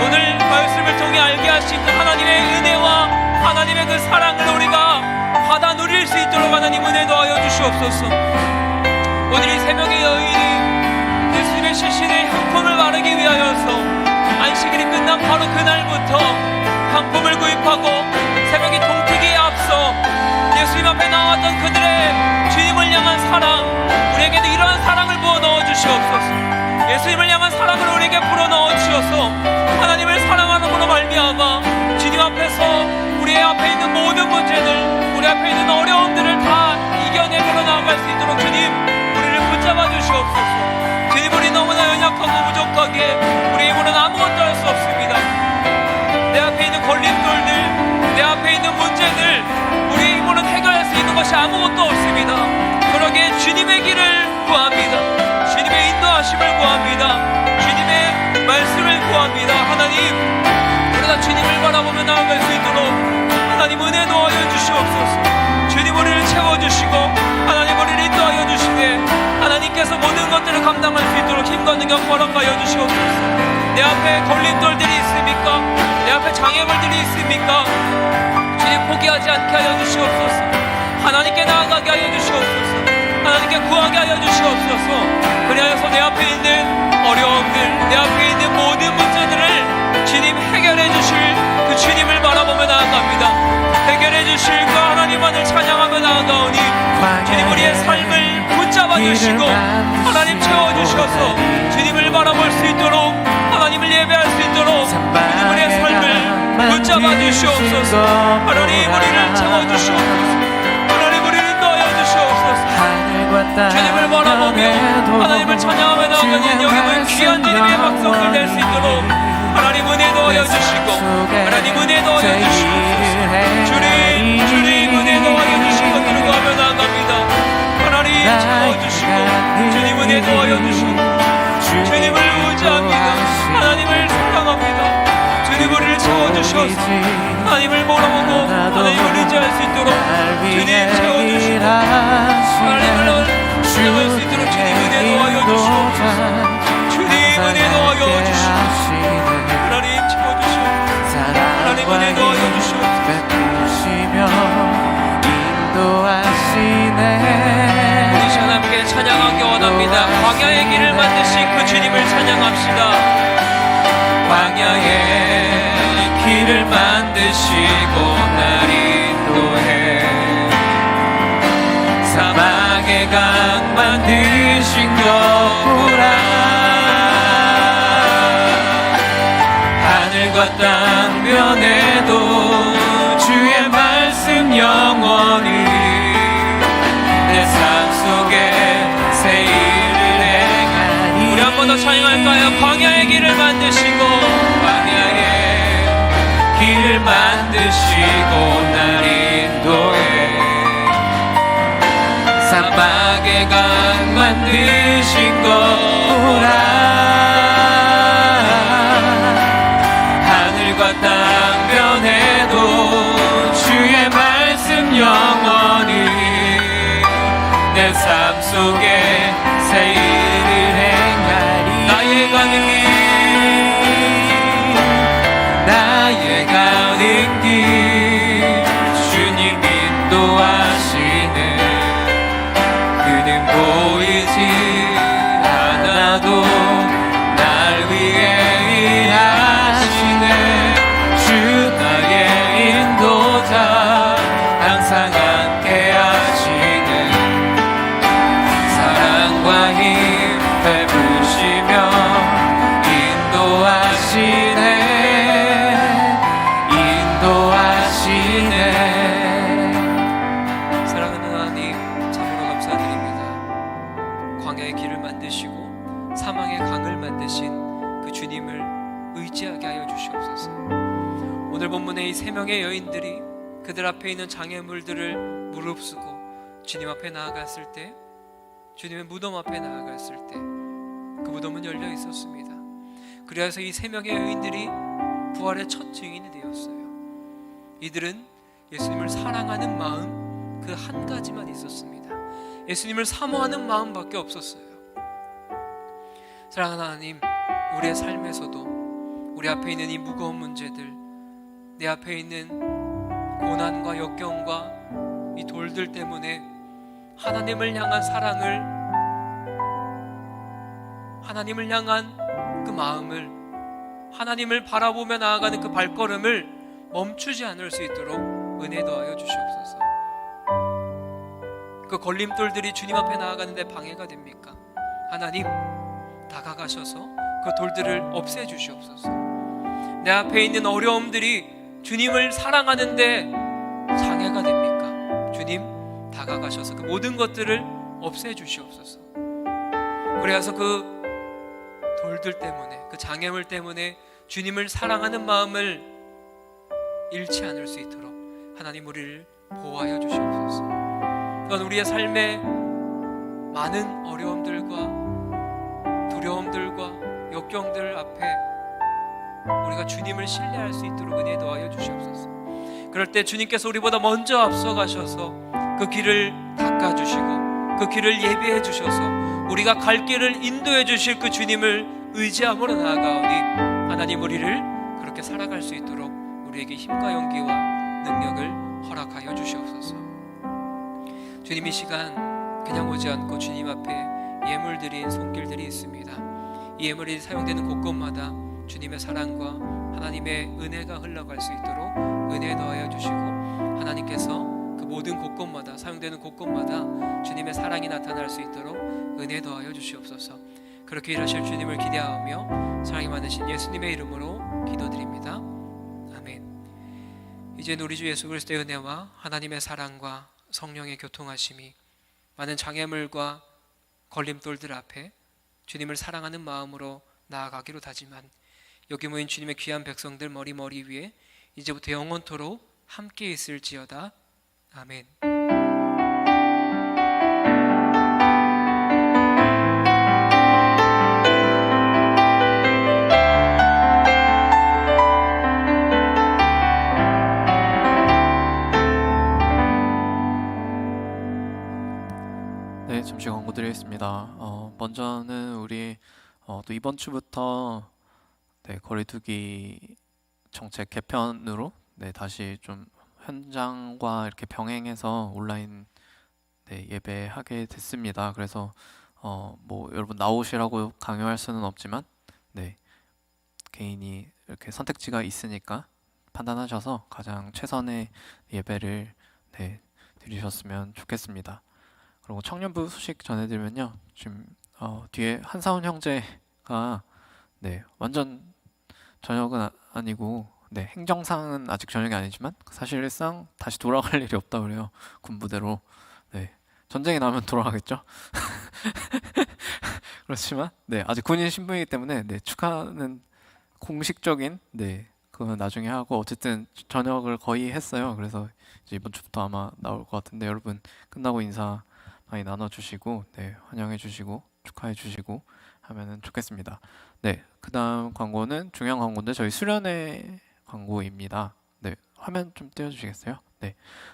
오늘 말씀을 통해 알게 하신 그 하나님의 은혜와 하나님의 그 사랑을 우리가 받아 누릴 수 있도록 하나님 은혜 더하여 주시옵소서. 오늘 이 세 명의 여인이 예수님의 시신의 향품을 바르기 위하여서 안식일이 끝난 바로 그날부터 향품을 구입하고 새벽이 동트기에 앞서 예수님 앞에 나왔던 그들의 주님을 향한 사랑, 우리에게도 이러한 사랑을 부어 넣어 주시옵소서. 예수님을 향한 사랑을 우리에게 불어 넣어 주셔서 하나님을 사랑하는으로 말미암아 주님 앞에서 우리의 앞에 있는 모든 문제들, 우리 앞에 있는 어려움들을 다 이겨내며 나아갈 수 있도록 주님, 우리를 붙잡아 주시옵소서. 주님, 우리 너무나 연약하고 부족하게 우리 힘으로는 아무것도 할 수 없습니다. 내 앞에 있는 걸림돌들, 내 앞에 있는 문제들, 우리의 힘으로는 해결할 수 있는 것이 아무것도 없습니다. 그러기에 주님의 길을 구합니다. 주님의 인도하심을 구합니다. 주님의 말씀을 구합니다. 하나님, 우리가 주님을 바라보며 나아갈 수 있도록 하나님 은혜 넣어여 주시옵소서. 주님, 우리를 채워주시고 하나님 우리를 인도하여 주시되 하나님께서 모든 것들을 감당할 수 있도록 힘과 능력 허락하여 주시옵소서. 내 앞에 걸림돌들이 있습니까? 내 앞에 장애물들이 있습니까? 주님, 포기하지 않게 하여 주시옵소서. 하나님께 나아가게 하여 주시옵소서. 하나님께 구하게 하여 주시옵소서. 그리하여서 내 앞에 있는 어려움들, 내 앞에 있는 모든 문제들을 주님 해결해 주실 그 주님을 바라보며 나아갑니다. 해결해 주실 그 하나님만을 찬양하며 나아가오니 주님, 우리의 삶을 붙잡아 주시고 하나님 채워주셔서 주님을 바라볼 수 있도록, 하나님을 예배할 수 있도록 주님, 우리의 삶을 붙잡아 주시옵소서. 하나님, 우리를 채워주시옵소서. 하나님, 우리를 넣어 주시옵소서. 주님을 바라보며 하나님을 찬양하며 나아가는 여기는 귀한 주님의 백성들 될 수 있도록 하나님 은혜 넣어 주시고 하나님 은혜 넣어 주시옵소서. 주님 은혜 넣어 주신 것들을 구하며 나아갑니다. 하나님 채워주시고 주님 은혜 넣어 주시고 주님을 의지합니다. 하나님을 사랑합니다. 주님, 우리를 채워주셔서 하나님을 바라보고 하나님을 의지할 수 있도록 주님 채워주시고 하나님을 사랑할 수 있도록 주님 은혜 넣어 주시옵소서. 주님 은혜 넣어 주시옵소서. 하나님 채워주시옵소서. 하나님 은혜 넣어 주시옵소서. 우리 시간 함께 찬양하기 원합니다. 광야의 길을 만드신 그 주님을 찬양합시다. 광야의 길을 만드시고 날 인도해 사막의 강 만드신 여호라 하늘과 땅 변해도 주의 말씀 영원히 내 삶 속에 새 일을 행하니. 우리 한 번 더 찬양할까요? 광야의 길을 만드시고 광야의 길을 만드시고 날 인도해 사막의 강 만드신 거라 내 삶 속에 새 일을 행하리. 나의 가는 길, 나의 가는 길, 주님 인도하시는, 그는 보이지 않아도 날 위해 일하시네. 주 나의 인도자, 항상 함께 하시네. 사랑과 힘 베푸시며 인도하시네. 사랑하는 하나님, 참으로 감사드립니다. 광야의 길을 만드시고 사망의 강을 만드신 그 주님을 의지하게 하여 주시옵소서. 오늘 본문의 이 세 명의 여인들이 그들 앞에 있는 장애물들을 무릅쓰고 주님 앞에 나아갔을 때, 주님의 무덤 앞에 나아갔을 때 그 무덤은 열려 있었습니다. 그래서 이 세 명의 여인들이 부활의 첫 증인이 되었어요. 이들은 예수님을 사랑하는 마음 그 한 가지만 있었습니다. 예수님을 사모하는 마음밖에 없었어요. 사랑하는 하나님, 우리의 삶에서도 우리 앞에 있는 이 무거운 문제들, 내 앞에 있는 고난과 역경과 이 돌들 때문에 하나님을 향한 사랑을, 하나님을 향한 그 마음을, 하나님을 바라보며 나아가는 그 발걸음을 멈추지 않을 수 있도록 은혜 더하여 주시옵소서. 그 걸림돌들이 주님 앞에 나아가는데 방해가 됩니까? 하나님, 다가가셔서 그 돌들을 없애 주시옵소서. 내 앞에 있는 어려움들이 주님을 사랑하는데 장애가 됩니까? 주님, 다가가셔서 그 모든 것들을 없애 주시옵소서. 그래서 그 돌들 때문에, 그 장애물 때문에 주님을 사랑하는 마음을 잃지 않을 수 있도록 하나님 우리를 보호하여 주시옵소서. 그건 우리의 삶에 많은 어려움들과 두려움들과 역경들 앞에 우리가 주님을 신뢰할 수 있도록 은혜 더하여 주시옵소서. 그럴 때 주님께서 우리보다 먼저 앞서가셔서 그 길을 닦아주시고 그 길을 예비해 주셔서 우리가 갈 길을 인도해 주실 그 주님을 의지함으로 나아가오니 하나님 우리를 그렇게 살아갈 수 있도록 우리에게 힘과 용기와 능력을 허락하여 주시옵소서. 주님, 이 시간 그냥 오지 않고 주님 앞에 예물 드린 손길들이 있습니다. 이 예물이 사용되는 곳곳마다 주님의 사랑과 하나님의 은혜가 흘러갈 수 있도록 은혜 더하여 주시고, 하나님께서 그 모든 곳곳마다, 사용되는 곳곳마다 주님의 사랑이 나타날 수 있도록 은혜 더하여 주시옵소서. 그렇게 일하실 주님을 기대하며 사랑이 많으신 예수님의 이름으로 기도드립니다. 아멘. 이제 우리 주 예수 그리스도의 은혜와 하나님의 사랑과 성령의 교통하심이 많은 장애물과 걸림돌들 앞에 주님을 사랑하는 마음으로 나아가기로 다짐한 여기 모인 주님의 귀한 백성들 머리 위에 이제부터 영원토록 함께 있을지어다. 아멘. 네, 잠시 광고 드리겠습니다. 먼저는 우리 또 이번 주부터 거리두기 정책 개편으로 다시 좀 현장과 이렇게 병행해서 온라인 예배하게 됐습니다. 그래서 뭐 여러분 나오시라고 강요할 수는 없지만 개인이 이렇게 선택지가 있으니까 판단하셔서 가장 최선의 예배를 드리셨으면 좋겠습니다. 그리고 청년부 소식 전해드리면요, 지금 뒤에 한사훈 형제가 완전 전역은 아니고 행정상은 아직 전역이 아니지만 사실상 다시 돌아갈 일이 없다 그래요. 군부대로. 전쟁이 나면 돌아가겠죠. 그렇지만 아직 군인 신분이기 때문에 축하는 공식적인 그건 나중에 하고, 어쨌든 전역을 거의 했어요. 그래서 이제 이번 주부터 아마 나올 것 같은데, 여러분 끝나고 인사 많이 나눠주시고 환영해주시고 축하해주시고 하면은 좋겠습니다. 그 다음 광고는 중요한 광고인데 저희 수련회 광고입니다. 화면 좀 띄워주시겠어요?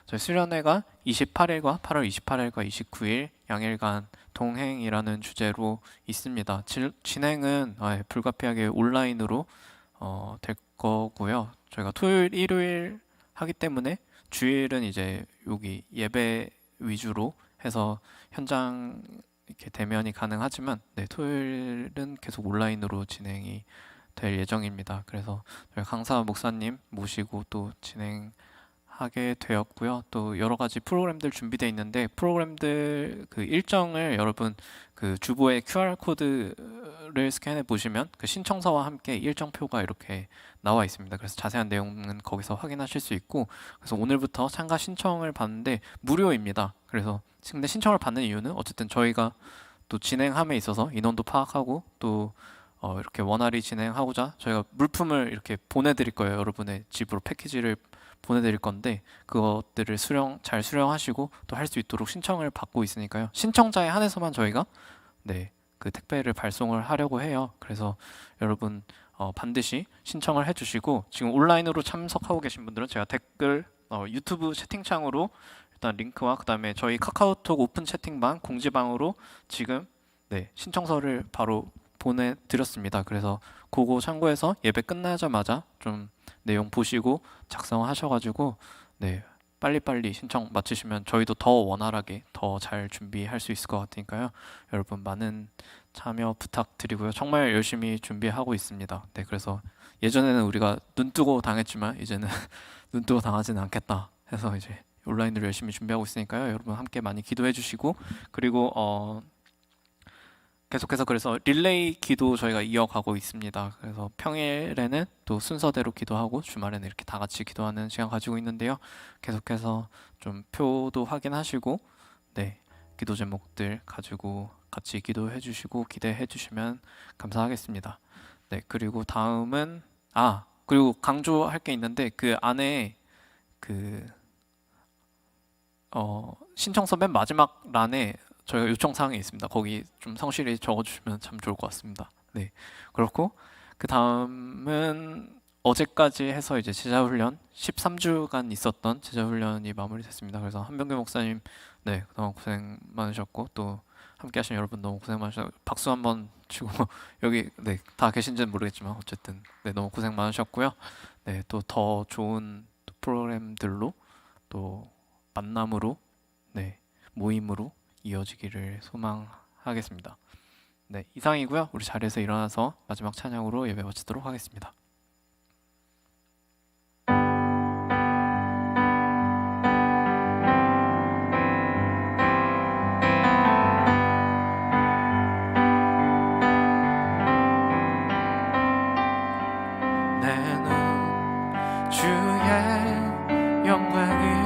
저희 수련회가 28일과 8월 28일과 29일 양일간 동행이라는 주제로 있습니다. 진행은 불가피하게 온라인으로 될 거고요. 저희가 토요일, 일요일 하기 때문에 주일은 이제 여기 예배 위주로 해서 현장 이렇게 대면이 가능하지만 토요일은 계속 온라인으로 진행이 될 예정입니다. 그래서 저희 강사 목사님 모시고 또 진행하게 되었고요. 또 여러 가지 프로그램들 준비되어 있는데 프로그램들 그 일정을 여러분 그 주보에 QR 코드를 스캔해 보시면 그 신청서와 함께 일정표가 이렇게 나와 있습니다. 그래서 자세한 내용은 거기서 확인하실 수 있고, 그래서 오늘부터 참가 신청을 받는데 무료입니다. 그래서 근데 신청을 받는 이유는 어쨌든 저희가 또 진행함에 있어서 인원도 파악하고 또 이렇게 원활히 진행하고자 저희가 물품을 이렇게 보내드릴 거예요. 여러분의 집으로 패키지를 보내드릴 건데 그것들을 잘 수령하시고 또 할 수 있도록 신청을 받고 있으니까요. 신청자에 한해서만 저희가 그 택배를 발송을 하려고 해요. 그래서 여러분 반드시 신청을 해주시고, 지금 온라인으로 참석하고 계신 분들은 제가 댓글 유튜브 채팅창으로 일단 링크와 그 다음에 저희 카카오톡 오픈 채팅방 공지방으로 지금 신청서를 바로 보내드렸습니다. 그래서 그거 참고해서 예배 끝나자마자 좀 내용 보시고 작성하셔가지고 빨리빨리 신청 마치시면 저희도 더 원활하게 더 잘 준비할 수 있을 것 같으니까요. 여러분 많은 참여 부탁드리고요. 정말 열심히 준비하고 있습니다. 그래서 예전에는 우리가 눈 뜨고 당했지만 이제는 눈 뜨고 당하지는 않겠다 해서 이제 온라인으로 열심히 준비하고 있으니까요. 여러분 함께 많이 기도해 주시고, 그리고 계속해서 그래서 릴레이 기도 저희가 이어가고 있습니다. 그래서 평일에는 또 순서대로 기도하고 주말에는 이렇게 다 같이 기도하는 시간 가지고 있는데요. 계속해서 좀 표도 확인하시고 기도 제목들 가지고 같이 기도해 주시고 기대해 주시면 감사하겠습니다. 그리고 다음은 그리고 강조할 게 있는데 그 안에 그 신청서 맨 마지막 란에 저희가 요청사항이 있습니다. 거기 좀 성실히 적어주시면 참 좋을 것 같습니다. 그렇고 그 다음은 어제까지 해서 이제 제자훈련 13주간 있었던 제자훈련이 마무리됐습니다. 그래서 한병규 목사님 그동안 고생 많으셨고 또 함께 하신 여러분 너무 고생 많으셨고 박수 한번 치고 여기 다 계신지는 모르겠지만 어쨌든 너무 고생 많으셨고요. 또 더 좋은 또 프로그램들로 또 만남으로 모임으로 이어지기를 소망하겠습니다. 이상이고요. 우리 자리에서 일어나서 마지막 찬양으로 예배 마치도록 하겠습니다. 내 눈 주의 영광을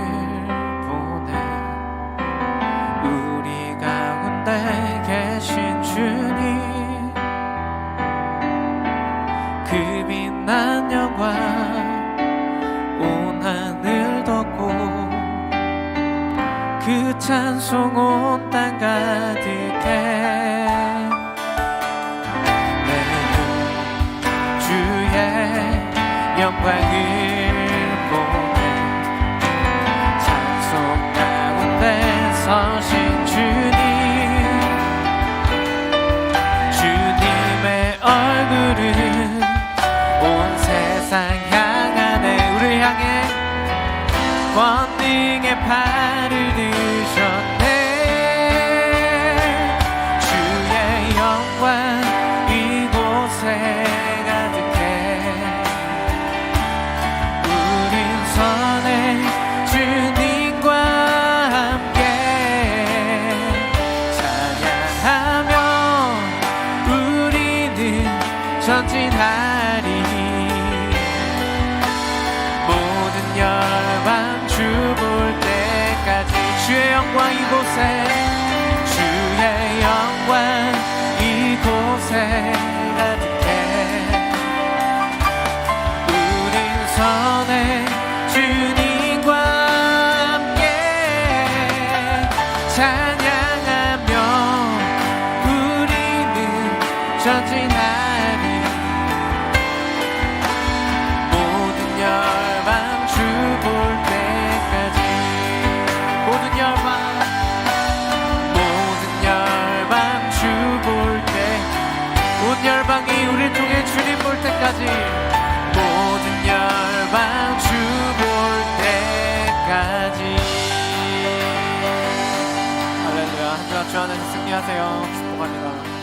계신 주님, 그 빛난 영광 온 하늘 덮고 그 찬송 온 땅 가득해. 내 눈 주의 영광을 보네, 찬송 가운데 서신 주님, 얼굴은 온 세상 향하네. 우리를 향해 권능의 팔을 드셨네. 주의 영광 이곳에 가득해. 우린 선해 주님과 함께 찬양하며 전진하리. 모든 열방 주 볼 때까지 주의 영광 이곳에, 주의 영광 이곳에 가득해. 우린 선해 주님과 함께 찬양하며 우리는 전진하리. 모든 열방 주 볼 때까지 주 하나님 승리하세요. 축복합니다.